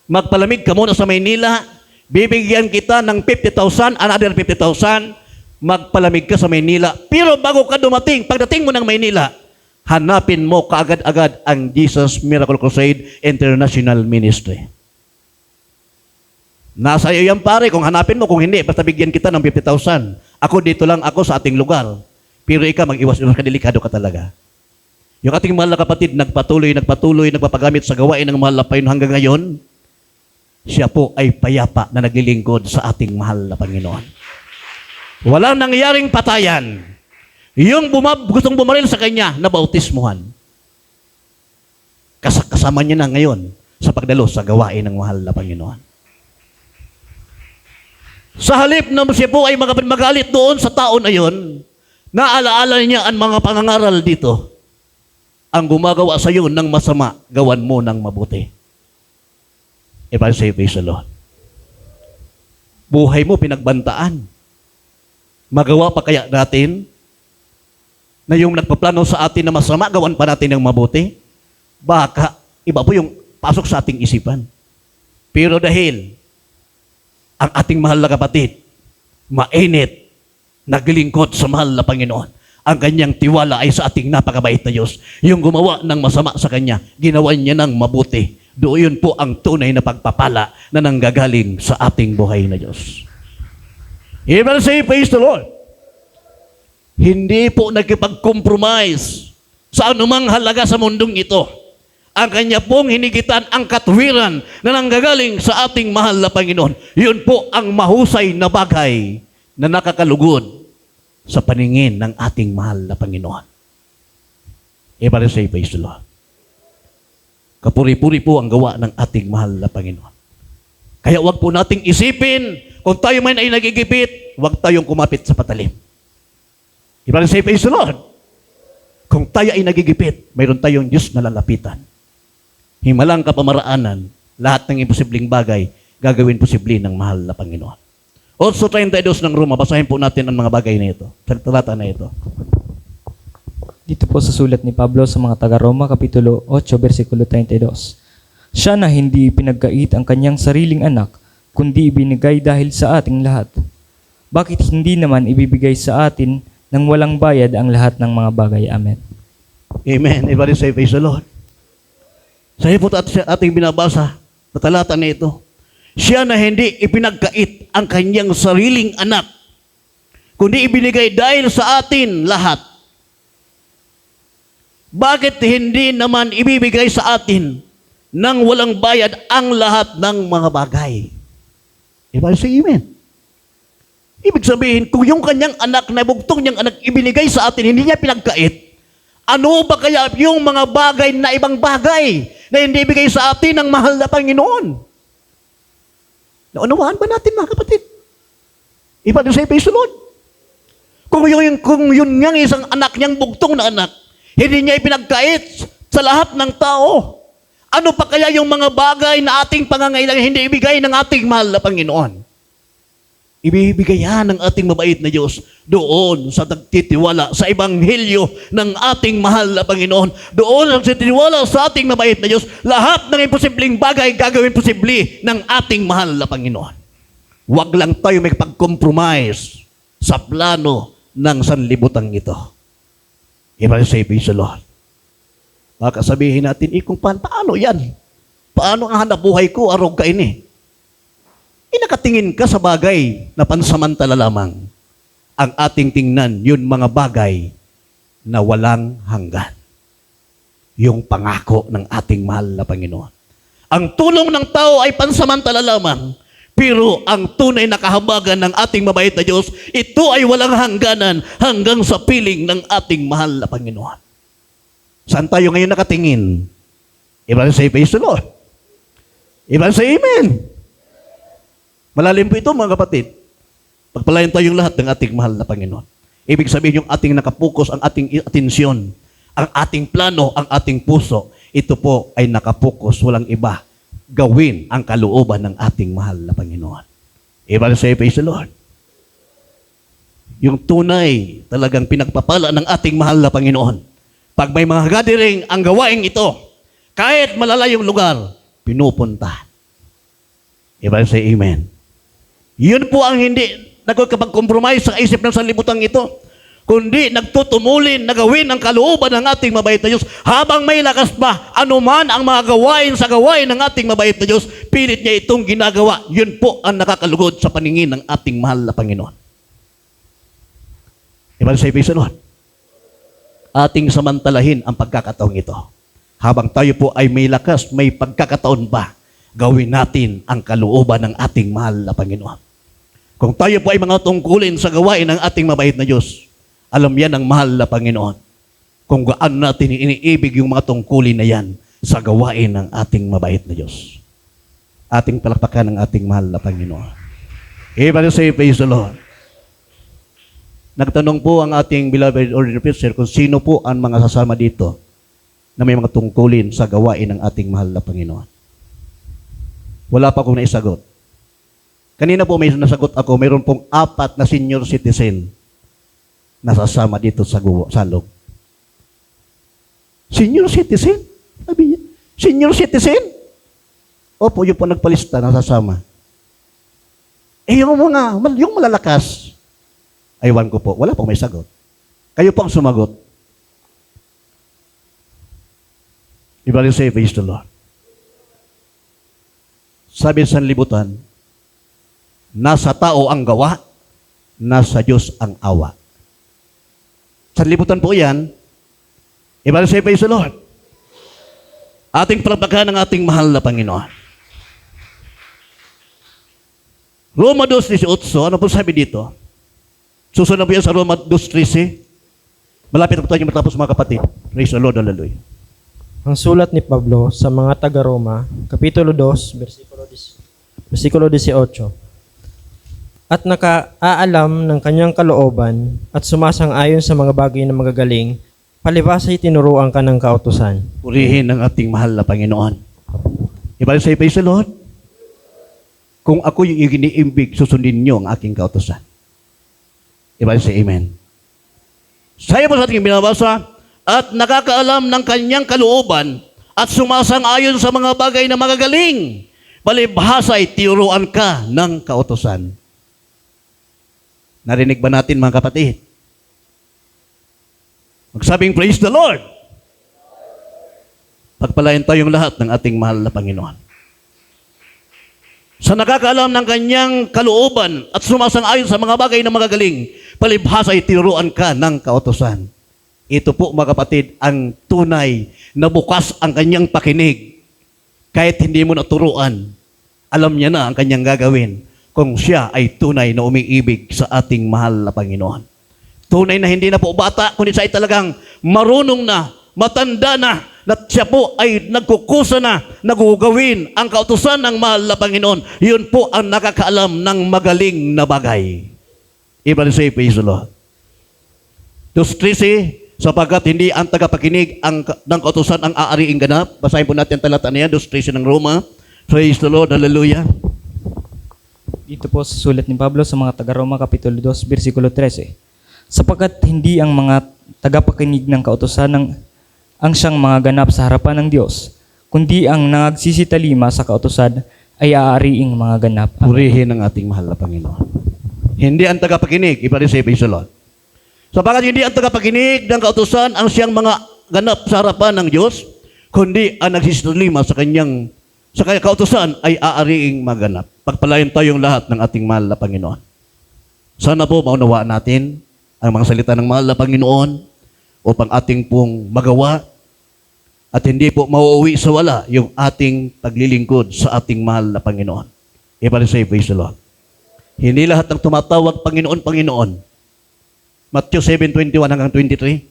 magpalamig ka muna sa Maynila, bibigyan kita ng 50,000, another 50,000, magpalamig ka sa Maynila. Pero bago ka dumating, pagdating mo ng Maynila, hanapin mo kaagad-agad ang Jesus Miracle Crusade International Ministry. Nasa iyo yan pare, kung hanapin mo, kung hindi, basta bigyan kita ng 50,000. Ako dito lang ako sa ating lugar. Pero ikaw, mag-iwas-iwas ka, delikado ka talaga. Yung ating mahal na kapatid, nagpatuloy, nagpapagamit sa gawain ng mahal na Panginoon hanggang ngayon, siya po ay payapa na naglilingkod sa ating mahal na Panginoon. Walang nangyaring patayan. Yung gustong bumaril sa kanya, nabautismuhan. Kasama niya na ngayon sa pagdalo sa gawain ng mahal na Panginoon. Sa halip na siya po ay magalit doon sa tao na yon, naalaala niya ang mga pangangaral dito. Ang gumagawa sa iyo ng masama, gawan mo ng mabuti. If I say praise the Lord. Buhay mo pinagbantaan. Magawa pa kaya natin na yung nagpaplano sa atin na masama, gawan pa natin ng mabuti? Baka, iba po yung pasok sa ating isipan. Pero dahil ang ating mahal na kapatid, mainit, naglingkod sa mahal na Panginoon, ang kanyang tiwala ay sa ating napakabait na Diyos. Yung gumawa ng masama sa kanya, ginawa niya ng mabuti. Doon po ang tunay na pagpapala na nanggagaling sa ating buhay na Diyos. Even say, praise the Lord. Hindi po nagkipag-compromise sa anumang halaga sa mundong ito. Ang kanya pong hinigitan ang katwiran na nanggagaling sa ating mahal na Panginoon. Yun po ang mahusay na bagay na nakakalugod sa paningin ng ating mahal na Panginoon. Everybody say, praise the Lord. Kapuri-puri po ang gawa ng ating mahal na Panginoon. Kaya wag po nating isipin, kung tayo man ay nagigipit, wag tayong kumapit sa patalim. Everybody say, praise the Lord. Kung tayo ay nagigipit, mayroon tayong Diyos na lalapitan. Himalang kapamaraanan, lahat ng imposibleng bagay, gagawin posible ng mahal na Panginoon. Also 32 ng Roma, basahin po natin ang mga bagay na ito. Sa talata na ito. Dito po sa sulat ni Pablo sa mga taga-Roma, Kapitulo 8, versikulo 32. Siya na hindi pinagkait ang kanyang sariling anak, kundi ibinigay dahil sa ating lahat. Bakit hindi naman ibibigay sa atin nang walang bayad ang lahat ng mga bagay? Amen. Amen. Everybody say, praise the Lord. Sa po ating binabasa sa talata na ito, siya na hindi ipinagkait ang kanyang sariling anak, kundi ibinigay dahil sa atin lahat. Bakit hindi naman ibibigay sa atin nang walang bayad ang lahat ng mga bagay? Everybody say amen. Ibig sabihin, kung yung kanyang anak, na bugtong niyang anak, ibinigay sa atin, hindi niya pinagkait, ano ba kaya yung mga bagay na ibang bagay na hindi ibigay sa atin ng mahal na Panginoon? Naunawaan ba natin, mga kapatid? Iba din sa praise the Lord. Kung yun niyang isang anak niyang bugtong na anak, hindi niya ipinagkait sa lahat ng tao, ano pa kaya yung mga bagay na ating pangangailangan hindi ibigay ng ating mahal na Panginoon? Ibibigay yan ng ating mabait na Diyos doon sa nagtitiwala sa ebanghelyo ng ating mahal na Panginoon. Doon sa nagtitiwala sa ating mabait na Diyos, lahat ng imposibleng bagay gagawin posible ng ating mahal na Panginoon. Huwag lang tayo may pag-compromise sa plano ng sanlibutan ito. Everybody say, praise the Lord. Baka sabihin natin, kung paano yan? Paano ang hanap buhay ko, arog ka ini? Nakatingin ka sa bagay na pansamantala lamang. Ang ating tingnan, yun mga bagay na walang hanggan. Yung pangako ng ating mahal na Panginoon. Ang tulong ng tao ay pansamantala lamang, pero ang tunay na kahabagan ng ating mabait na Diyos, ito ay walang hangganan hanggang sa piling ng ating mahal na Panginoon. Saan tayo ngayon nakatingin? Iba sa praise the Lord. Iba sa amen. Malalim po ito mga kapatid. Pagpalain tayong lahat ng ating mahal na Panginoon. Ibig sabihin yung ating nakapokus, ang ating atensyon, ang ating plano, ang ating puso, ito po ay nakapokus, walang iba. Gawin ang kalooban ng ating mahal na Panginoon. Iba sa praise the Lord. Yung tunay talagang pinagpapala ng ating mahal na Panginoon. Pag may mga gathering, ang gawain ito, kahit malalayong lugar, pinupunta. Iba sa amen. Yun po ang hindi nagkapag-compromise sa isip ng sanlibutan ito, kundi nagtutumulin na gawin ang kalooban ng ating mabait na Diyos habang may lakas pa, anuman ang mga gawain sa gawain ng ating mabait na Diyos, pilit niya itong ginagawa. Yun po ang nakakalugod sa paningin ng ating mahal na Panginoon. Iba sa praise the Lord. Ating samantalahin ang pagkakataong ito. Habang tayo po ay may lakas, may pagkakataon ba, gawin natin ang kalooban ng ating mahal na Panginoon. Kung tayo po ay mga tungkulin sa gawain ng ating mabait na Diyos, alam yan ang mahal na Panginoon. Kung gaano natin iniibig yung mga tungkulin na yan sa gawain ng ating mabait na Diyos. Ating palakpakan ng ating mahal na Panginoon. Everybody say, praise the Lord. Nagtanong po ang ating beloved ordinary preacher kung sino po ang mga sasama dito na may mga tungkulin sa gawain ng ating mahal na Panginoon. Wala pa akong naisagot. Kanina po may nasagot ako, mayroon pong 4 na senior citizen na sasama dito sa salog. Senior citizen? Sabi niya, senior citizen? Opo, yung po nagpalista na sasama. Yung malalakas, aywan ko po, wala pong may sagot. Kayo pong sumagot. Everybody say, praise the Lord. Sabi sa libutan, nasa tao ang gawa, nasa Diyos ang awa. Sa libutan po yan, everybody say, praise the Lord. Ating palakpakan ng ating mahal na Panginoon. Roma 2:18, ano po sabi dito? Susunod po yan sa Roma 2:13. Malapit na po tayo matapos mga kapatid. Praise the Lord, hallelujah. Ang sulat ni Pablo sa mga taga-Roma, Kapitulo 2, versikulo 18. At nakaaalam ng kanyang kalooban at sumasang-ayon sa mga bagay na magagaling, palibhas ay tinuruan ka ng kautusan. Purihin ng ating mahal na Panginoon. Ibalik sa praise the Lord. Kung ako yung iniimbig, susundin niyo ang aking kautusan. Ibalik sa amen. Saya po sa ating binabasa, at nakakaalam ng kanyang kalooban at sumasang-ayon sa mga bagay na magagaling, palibhas ay tinuruan ka ng kautusan. Narinig ba natin mga kapatid? Magsabing praise the Lord. Pagpalain tayong lahat ng ating mahal na Panginoon. Sa nakakaalam ng kanyang kalooban at sumasang-ayon sa mga bagay na magagaling, palibhas ay tinuruan ka ng kautusan. Ito po mga kapatid, ang tunay na bukas ang kanyang pakinig. Kahit hindi mo naturuan, alam niya na ang kanyang gagawin kung siya ay tunay na umiibig sa ating mahal na Panginoon. Tunay na hindi na po bata, kundi siya ay talagang marunong na, matanda na, at siya po ay nagkukusa na, nagugawin ang kautusan ng mahal na Panginoon. Yun po ang nakakaalam ng magaling na bagay. Everybody say, praise the Lord. 2:13, sapagkat hindi ang tagapakinig ng kautusan ang aariing ganap. Basahin po natin talata niya, 2:13 ng Roma. Praise the Lord, hallelujah. Dito po sa sulat ni Pablo sa mga taga-Roma, Kapitulo 2, versikulo 13. Sapagkat hindi ang mga tagapakinig ng kautusan ang siyang mga ganap sa harapan ng Diyos, kundi ang nagsisitalima sa kautusan ay aariing mga ganap. Purihin ang ating mahal na Panginoon. Hindi ang tagapakinig, iba rin say, praise the Lord. Sapagkat hindi ang tagapakinig ng kautusan ang siyang mga ganap sa harapan ng Diyos, kundi ang nagsisitalima sa kanyang kautusan ay aariing maganap. Pagpalain tayong lahat ng ating mahal na Panginoon. Sana po maunawaan natin ang mga salita ng mahal na Panginoon upang ating pong magawa at hindi po mauuwi sa wala yung ating paglilingkod sa ating mahal na Panginoon. Everybody say, praise the Lord. Hindi lahat ng tumatawag Panginoon, Panginoon. Matthew 7:21 hanggang 23.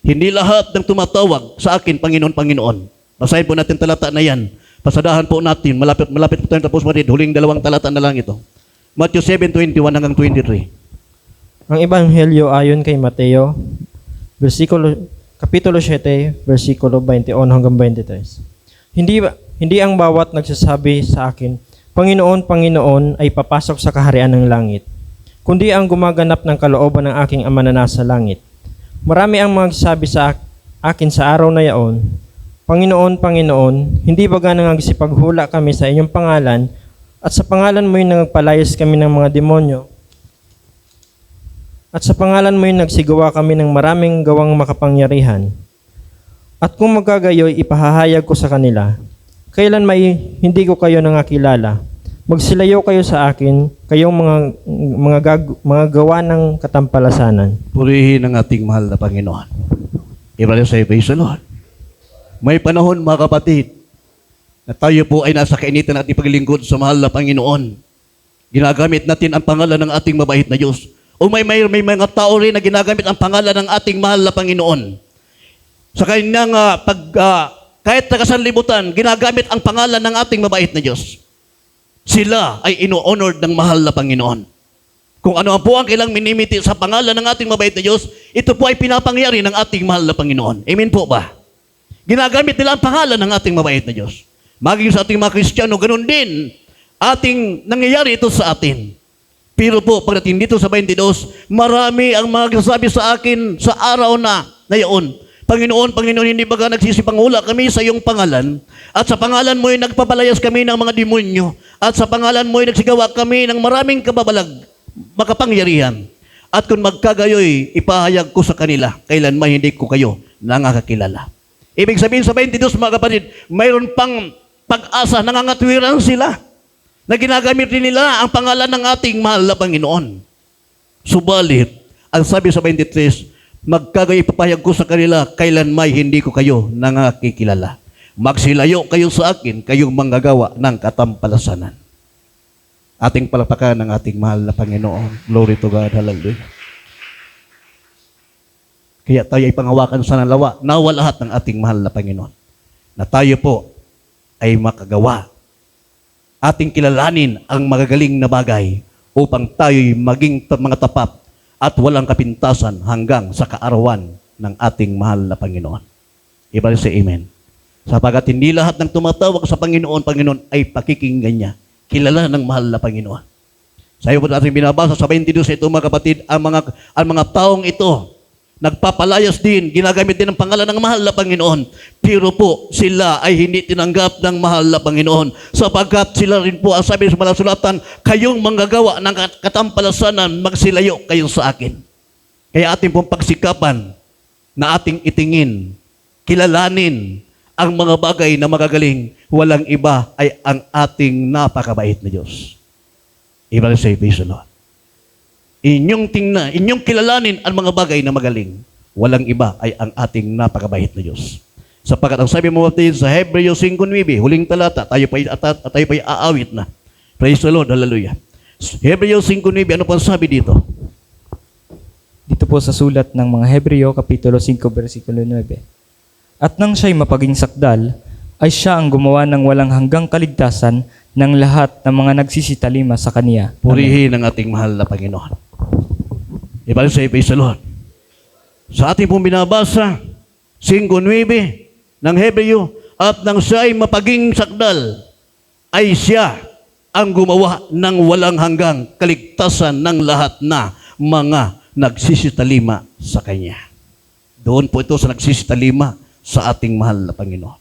Hindi lahat ng tumatawag sa akin, Panginoon, Panginoon. Basahin po natin talata na yan. Pasadahan po natin. Malapit po tayo tapos marid. Huling 2 talata na lang ito. Matthew 7:21 hanggang 23. Ang Ebanghelyo ayon kay Mateo, Kapitulo 7, versikulo 21 hanggang 23. Hindi ang bawat nagsasabi sa akin, Panginoon, Panginoon, ay papasok sa kaharian ng langit, kundi ang gumaganap ng kalooban ng aking Ama na nasa langit. Marami ang magsasabi sa akin sa araw na yaon, Panginoon, Panginoon, hindi ba ganang nagsisipaghula kami sa inyong pangalan at sa pangalan mo yung nagpalayas kami ng mga demonyo? At sa pangalan mo yung nagsigawa kami ng maraming gawang makapangyarihan. At kung magkagayoy, ipahahayag ko sa kanila, kailan may hindi ko kayo nangakilala. Magsilayo kayo sa akin, kayong mga gawa ng katampalasanan. Purihin ang ating mahal na Panginoon. Everybody say, praise the Lord. May panahon, mga kapatid, na tayo po ay nasa kainitan at ipaglingkod sa mahal na Panginoon. Ginagamit natin ang pangalan ng ating mabait na Diyos. O may mga tao rin na ginagamit ang pangalan ng ating mahal na Panginoon. Sa kanyang kahit nakasanlibutan, ginagamit ang pangalan ng ating mabait na Diyos. Sila ay ino-honored ng mahal na Panginoon. Kung ano po ang kailang minimiti sa pangalan ng ating mabait na Diyos, ito po ay pinapangyari ng ating mahal na Panginoon. Amen po ba? Ginagamit nila ang pangalan ng ating mabait na Diyos. Maging sa ating mga Kristiyano, ganun din ating nangyayari ito sa atin. Pero po, pagdating dito sa 22, marami ang magsasabi sa akin sa araw na yaon, Panginoon, Panginoon, hindi ba ka nagsisipanghula kami sa iyong pangalan? At sa pangalan mo ay nagpapalayas kami ng mga demonyo. At sa pangalan mo ay nagsigawa kami ng maraming kababalag, makapangyarihan. At kung magkagayoy, ipahayag ko sa kanila, kailan may hindi ko kayo nangakakilala. Ibig sabihin sa 22, mga kapatid, mayroon pang pag-asa, nangangatwiran sila na ginagamit din nila ang pangalan ng ating mahal na Panginoon. Subalit, ang sabi sa 23, magkagayoy ipapahayag ko sa kanila, kailan may hindi ko kayo nangakikilala. Magsilayo kayo sa akin, kayong manggagawa ng katampalasanan. Ating palakpakan ng ating mahal na Panginoon. Glory to God. Hallelujah. Kaya tayo ay pangawakan sa nalawa, nawa lahat ng ating mahal na Panginoon, na tayo po ay makagawa. Ating kilalanin ang magagaling na bagay upang tayo'y maging mga tapat at walang kapintasan hanggang sa kaarawan ng ating mahal na Panginoon. Ibalik sa amen. Sapagat hindi lahat ng tumatawag sa Panginoon, Panginoon ay pakikinggan niya. Kilala ng mahal na Panginoon. Sa iyo po natin binabasa sa 22 ito, mga kapatid, ang mga taong ito, nagpapalayas din, ginagamit din ang pangalan ng mahal na Panginoon. Pero po, sila ay hindi tinanggap ng mahal na Panginoon. Sapagkat sila rin po, ang sabi sa mga sulatan, kayong manggagawa ng katampalasanan, magsilayo kayo sa akin. Kaya ating pong pagsikapan na ating itingin, kilalanin ang mga bagay na magagaling, walang iba ay ang ating napakabait na Diyos. Ibalik say, praise the Lord. Inyong tingnan, inyong kilalanin ang mga bagay na magaling. Walang iba ay ang ating napakabait na Diyos. Sapagkat ang sabi mo sa Hebreo 5:9, huling talata, tayo pa aawit na. Praise the Lord, hallelujah. Hebreo 5:9, ano pa sabi dito? Dito po sa sulat ng mga Hebreo, Kapitulo 5, versikulo 9. At nang siya'y mapaging sakdal, ay siya ang gumawa ng walang hanggang kaligtasan ng lahat ng mga nagsisitalima sa Kaniya. Purihin ang ating mahal na Panginoon. Ibalik sa praise the Lord. Sa ating pong binabasa, 5:9 ng Hebreo, at nang siya'y mapaging sakdal, ay siya ang gumawa ng walang hanggang kaligtasan ng lahat na mga nagsisitalima sa Kanya. Doon po ito sa nagsisitalima sa ating mahal na Panginoon.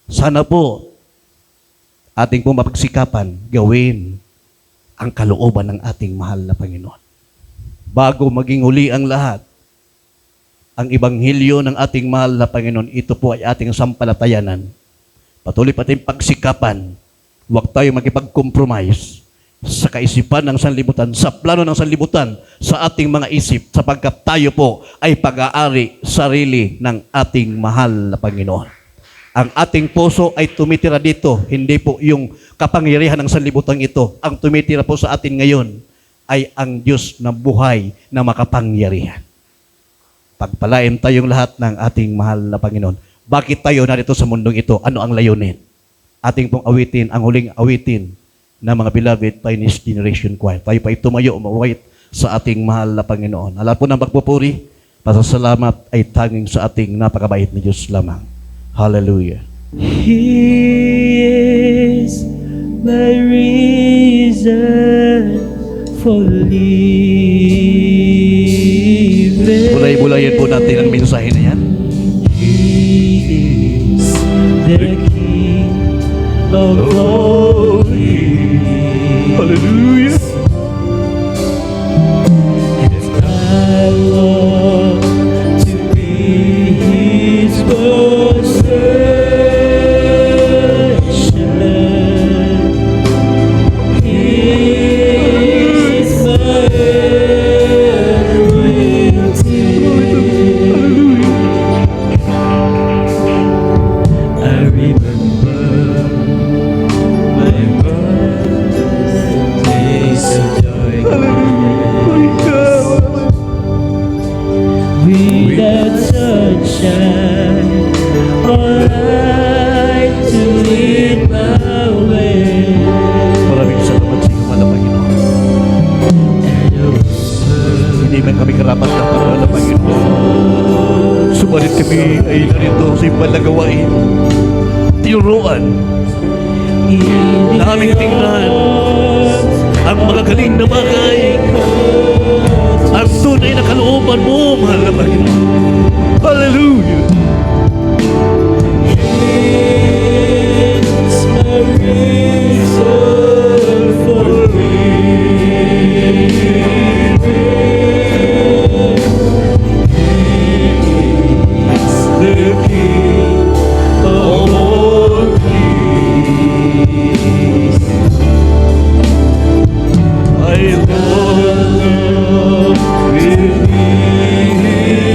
Sana po, ating pong mapagsikapan, gawin ang kalooban ng ating mahal na Panginoon. Bago maging huli ang lahat, ang Ebanghelyo ng ating mahal na Panginoon. Ito po ay ating sampalatayanan. Patuloy pa tayong pagsikapan. Huwag tayo makipag-compromise sa kaisipan ng sanlibutan, sa plano ng sanlibutan, sa ating mga isip, sapagkat tayo po ay pag-aari sarili ng ating mahal na Panginoon. Ang ating puso ay tumitira dito, hindi po yung kapangyarihan ng sanlibutan ito. Ang tumitira po sa atin ngayon ay ang Diyos na buhay na makapangyarihan. Pagpalain tayong lahat ng ating mahal na Panginoon. Bakit tayo narito sa mundong ito? Ano ang layunin? Ating pong awitin, ang huling awitin na mga beloved Pioneers Generation Choir. Tayo pa tumayo, umawit sa ating mahal na Panginoon. Alam po ng pagpupuri, pasasalamat ay tanging sa ating napakabait ni Diyos lamang. Hallelujah. He is my reason for living. Bulay-bulayan po natin ang mensahe na yan. He is the King of all kings. Hallelujah. And I long to be His possession. He is my everything. I remember my birthdays of joy. Without sunshine or light to lead my way, Maraming salamat sa iyo, mahal na Panginoon. and a whisper Hindi man kami karapat na mahal na Panginoon. Subalit kami ay narito sa ibang gawain. Tinuruan in na aming tingnan ang mga galing na bagay. Ang tunay na kalooban mo, mahal na Panginoon. Hallelujah! It's my reason for living. It's the King of all kings. I love Will be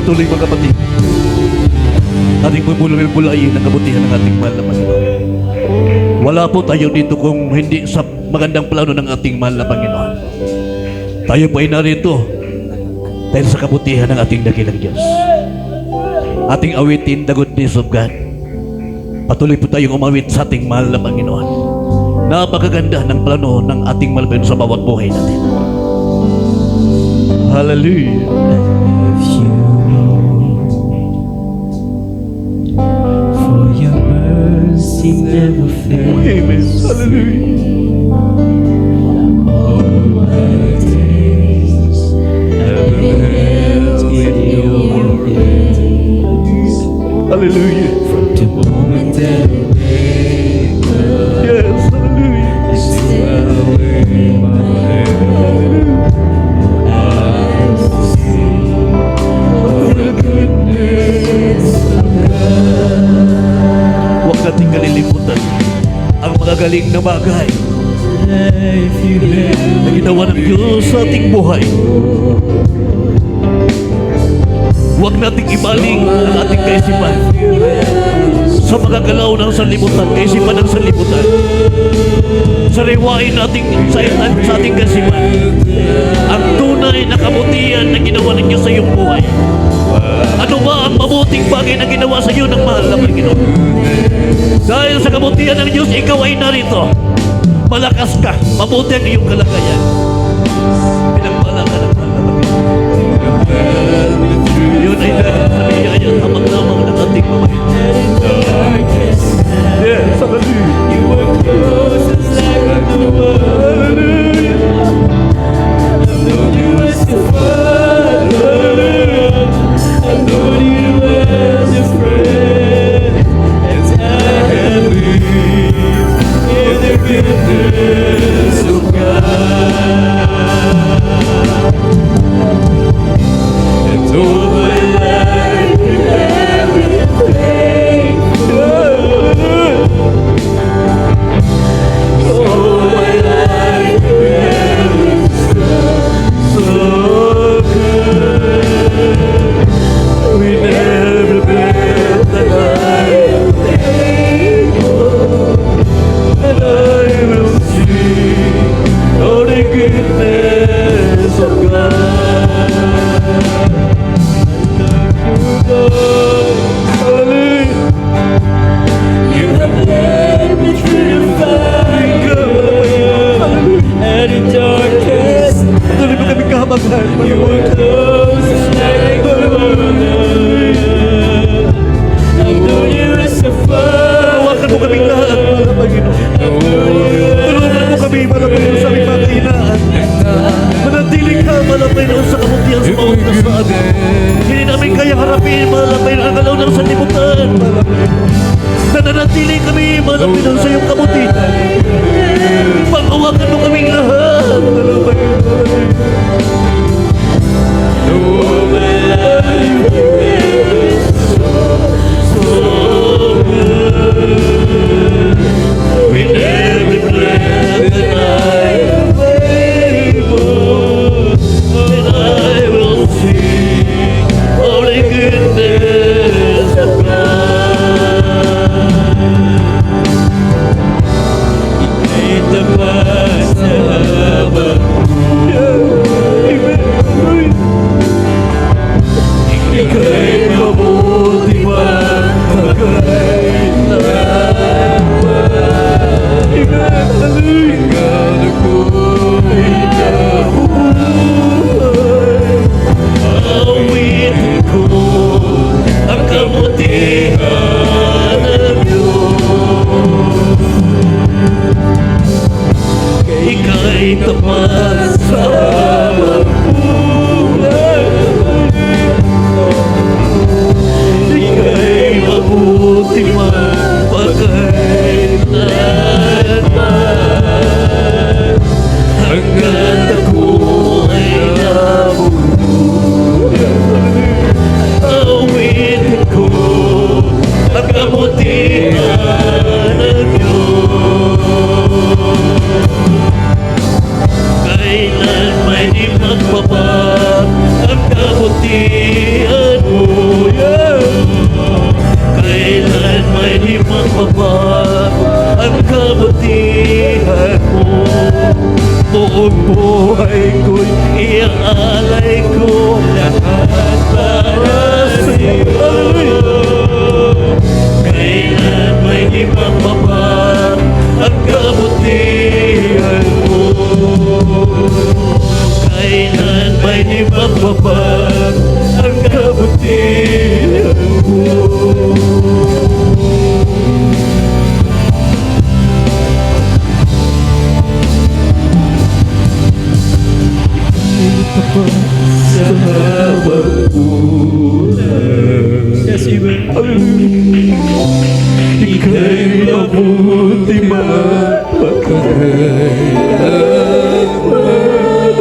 patuloy mga kapatid. Ating pupulay-pulayin ang kabutihan ng ating mahal na Panginoon. Wala po tayo dito kung hindi sa magandang plano ng ating mahal na Panginoon. Tayo po ay narito dahil sa kabutihan ng ating dakilang Diyos. Ating awitin the goodness of God. Patuloy po tayong umawit sa ating mahal na Panginoon. Napakaganda ng plano ng ating mahal na Panginoon sa bawat buhay natin. Hallelujah. For your mercy never fails. Amen. Hallelujah. All my days have been held in your grace. Hallelujah. The moment that I wake up, Yes. Hallelujah. you wave my hand. I see all the goodness of God. Huwag nating kalilimutan ang magagaling na bagay Life you have na ginawa ng Diyos sa ating buhay. Huwag nating ibaling ang ating kaisipan sa magagalaw ng sanlibutan, kaisipan ng sanlibutan. Sariwain nating sa ating kaisipan ang tunay na kabutihan na ginawa ng Diyos sa iyong buhay. Ano ba ang mabuting bagay na ginawa sa iyo ng mahal na Panginoon? Dahil sa kabutihan ng Diyos, ikaw ay narito. Malakas ka, mabuti ang iyong kalagayan. Pinagpala ka ng mahal na Panginoon. Yun ay dahil sa biyaya at hamag-lamang ng ating pamahiin. Yes, hallelujah. you were close as like no other. I've known you as a father. I've known you as a friend. And I have lived in the goodness of God. And all my life you have been faithful. All my life you have been so good. With every breath that I am able, and I will sing all the goodness of God. Hallelujah. You have led me through the fire and in darkest Tuloy mo kami kahabaghan. you were close like no other. I've known you as a father. Tawakan mo kaming lahat, mahal na Panginoon. I've known you Tulungan mo kami, mahal na Panginoon, sa aming mga kahinaan. Manatiling ka, mahal na Panginoon, sa kabutihan sa bawat kasaan. Hindi namin kaya harapin, mahal na Panginoon, ang galaw ng sanlibutan, mahal na Panginoon. Nananatiling kami, mahal na Panginoon, sa iyong kabutihan. Pag-awakan mo kaming lahat, mahal na Panginoon. all my life you have been so good. With every breath that I am able, and I will sing all the goodness of God. He made the past have a ang buhay ko'y iaalay ko lahat para sa iyo. Kailan may di magbaba ang kabutihan mo. Kailan may di magbaba ang kabutihan mo. Sa habang buhay. Yes, even. Ika'y mabuti magpakailanman.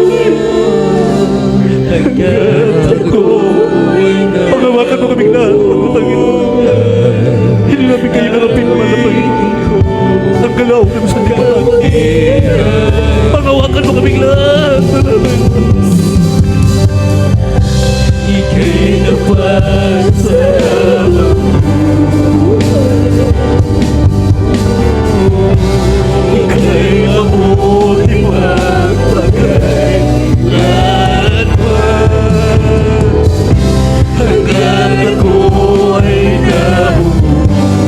Hanggat ako'y Panghawakan mo kaming lahat, mga Panginoon. Hindi namin kayo narapin, mga Panginoon. Ang galaw namin sa kapatid. Panghawakan mo kaming lahat, mga Panginoon. ika'y napasalamat. Ika'y mabuti magpakailanman. Hanggat ako'y nabubuhay,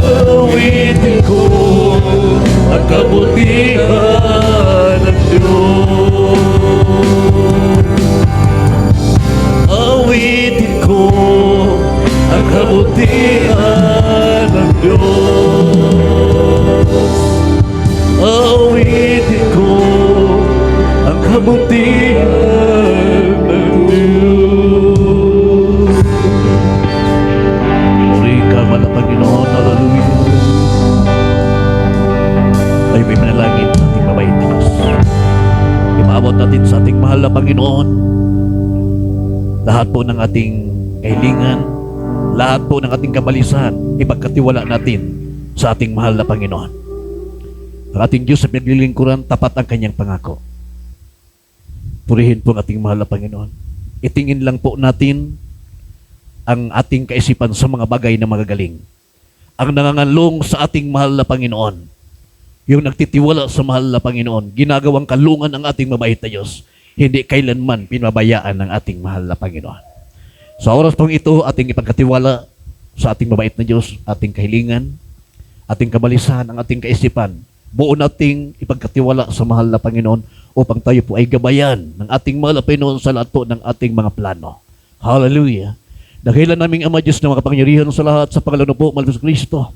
awitin ko ang kabutihan ng Diyos. Awitin ko ang kabutihan ng Diyos. Awitin ko ang kabutihan ng Diyos. Puri ka, mahal na Panginoon. Hallelujah. Tayo may manalangin sa ating mabait na Diyos. Imaabot natin sa ating mahal na Panginoon lahat po ng ating kahilingan, lahat po ng ating kabalisan, ipagkatiwala natin sa ating mahal na Panginoon. Ang ating Diyos sa pinaglilingkuran, tapat ang kanyang pangako. Purihin po ang ating mahal na Panginoon. Itingin lang po natin ang ating kaisipan sa mga bagay na magagaling. Ang nangangalong sa ating mahal na Panginoon, yung nagtitiwala sa mahal na Panginoon, ginagawang kalungan ang ating mabait na Diyos, hindi kailanman pinabayaan ng ating mahal na Panginoon. Sa oras pong ito, ating ipagkatiwala sa ating mabait na Diyos, ating kahilingan, ating kabalisan, ang ating kaisipan. Buo nating ipagkatiwala sa mahal na Panginoon upang tayo po ay gabayan ng ating mahal na Panginoon sa lahat po ng ating mga plano. Hallelujah! Dakilan naming Ama Diyos na makapangyarihan sa lahat sa pangalan po, mahal na Kristo.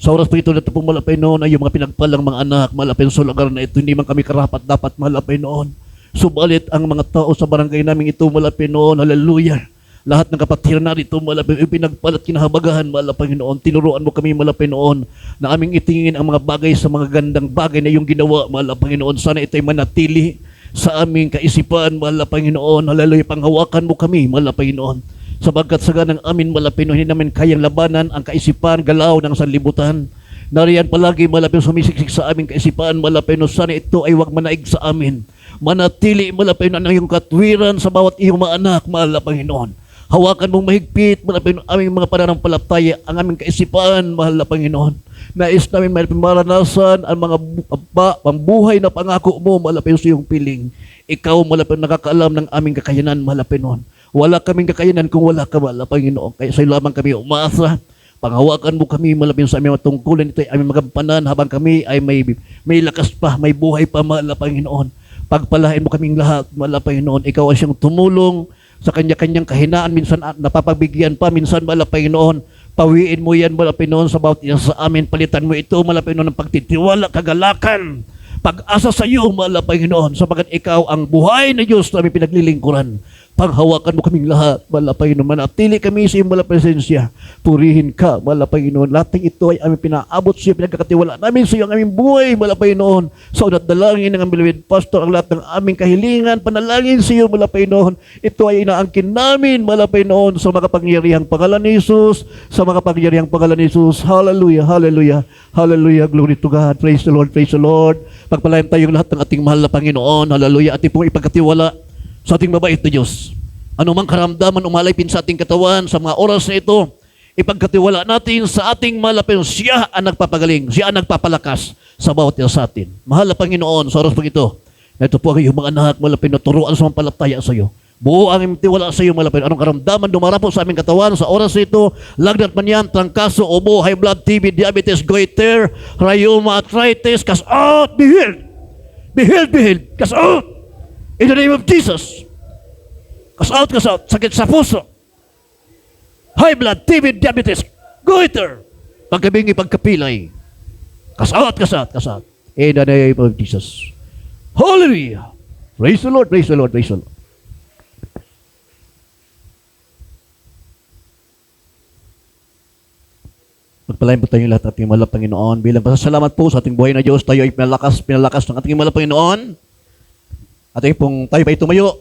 Sa oras po ito, nato pong mahal na Panginoon ay yung mga pinagpalang mga anak, mahal na Panginoon sa lugar na ito, hindi man kami karapat dapat, mahal na Panginoon. Subalit ang mga tao sa barangay namin ito, mahal na Panginoon, hallelujah. Lahat ng kapatiran na rito, mahal na Panginoon, pinagpalat kinahabagahan, mahal na Panginoon. Tinuruan mo kami, mahal na Panginoon, na aming itingin ang mga bagay sa mga gandang bagay na iyong ginawa, mahal na Panginoon. Sana ito'y manatili sa aming kaisipan, mahal na Panginoon. Hallelujah, panghawakan mo kami, mahal na Panginoon. Sabagkat sa ganang amin, mahal na Panginoon, hindi namin kayang labanan ang kaisipan, galaw ng sanlibutan. Nariyan palagi, mahal na Panginoon, sumisiksik sa aming kaisipan, mahal na Panginoon. Sana ito ay huwag manaig sa amin. Manatili, mahal na Panginoon, ang iyong katwiran sa bawat iyong mga anak, mahal na Panginoon. Hawakan mong mahigpit, mahal na Panginoon, aming mga pananampalataya, ang aming kaisipan, mahal na Panginoon. Nais namin may maranasan ang mga pambuhay na pangako mo, mahal na Panginoon, sa iyong piling. Ikaw, mahal na Panginoon, nakakaalam ng aming kakayanan, mahal na Panginoon. Wala kaming kakayanan kung wala ka, mahal na Panginoon. Kaya sa'yo lamang kami umasa. Panghawakan mo kami, mahal na Panginoon, sa aming matungkulan. Ito ay aming magampanan habang kami ay may lakas pa, may buhay pa, mahal na Panginoon. Pagpalain mo kaming lahat, mahal na Panginoon. Ikaw ay siyang tumulong sa kanya-kanyang kahinaan. Minsan napapabigyan pa, minsan, mahal na Panginoon. Pawiin mo yan, mahal na Panginoon, sa bawat isa sa amin. Palitan mo ito, mahal na Panginoon, ng pagtitiwala, kagalakan, pag-asa sa iyo, mahal na Panginoon, sapagkat ikaw ang buhay na Diyos na aming pinaglilingkuran. Panghawakan mo kaming lahat, mahal na Panginoon. Manatili kami sa iyong mahal na presensya. Purihin ka, mahal na Panginoon. Lahat ng ito ay aming pinaabot sa iyo, pinagkakatiwala namin sa iyo ang aming buhay, mahal na Panginoon. Sa unat dalangin ng aming beloved pastor, ang lahat ng aming kahilingan, panalangin sa iyo, mahal na Panginoon. Ito ay inaangkin namin, mahal na Panginoon, sa makapangyarihang pangalan ni Jesus, sa makapangyarihang pangalan ni Jesus. Hallelujah, hallelujah, hallelujah, glory to God. Praise the Lord, praise the Lord. Pagpalain tayong lahat ng ating mahal na Panginoon. Hallelujah, ating pong ipagkatiwala sa ating mabait na Diyos. Anumang karamdaman umalipin sa ating katawan sa mga oras na ito, ipagkatiwala natin sa ating malapit. Siya ang nagpapagaling, siya ang nagpapalakas sa bawat isa sa atin. Mahal na Panginoon, sa oras pag ito, ito po ang iyong mga anak, malapit na turuan sa mga palataya sa iyo. Buo ang imong tiwala sa iyo, malapit. Anong karamdaman dumarapo sa aming katawan sa oras ito, lagnat man yan, trangkaso, ubo, high blood, TB, diabetes, goiter, rheuma, arthritis, cast out, be healed. Be healed, be healed. Cast out. In the name of Jesus. Cast out, cast out. Sakit sa puso. High blood, TB, diabetes, goiter. Pagkabingi, pagkapilay. Cast out, cast out, cast out. In the name of Jesus. Hallelujah. Praise the Lord, praise the Lord, praise the Lord. Magpalain po tayo lahat ating mahal na Panginoon. Bilang pasasalamat po sa ating buhay na Diyos, tayo ay pinalakas ng ating mahal na Panginoon. At tayo pa tumayo,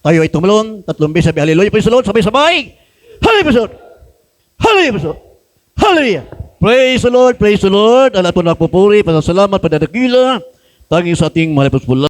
tayo ay tumalon, 3 beses sabi, hallelujah, praise the Lord, sabay-sabay. Hallelujah, praise the Lord. Hallelujah, praise the Lord. Hallelujah. Praise the Lord, praise the Lord. Alat po nagpupuri, pasasalamat, padadakila, tanging sa ating mahal na Panginoon.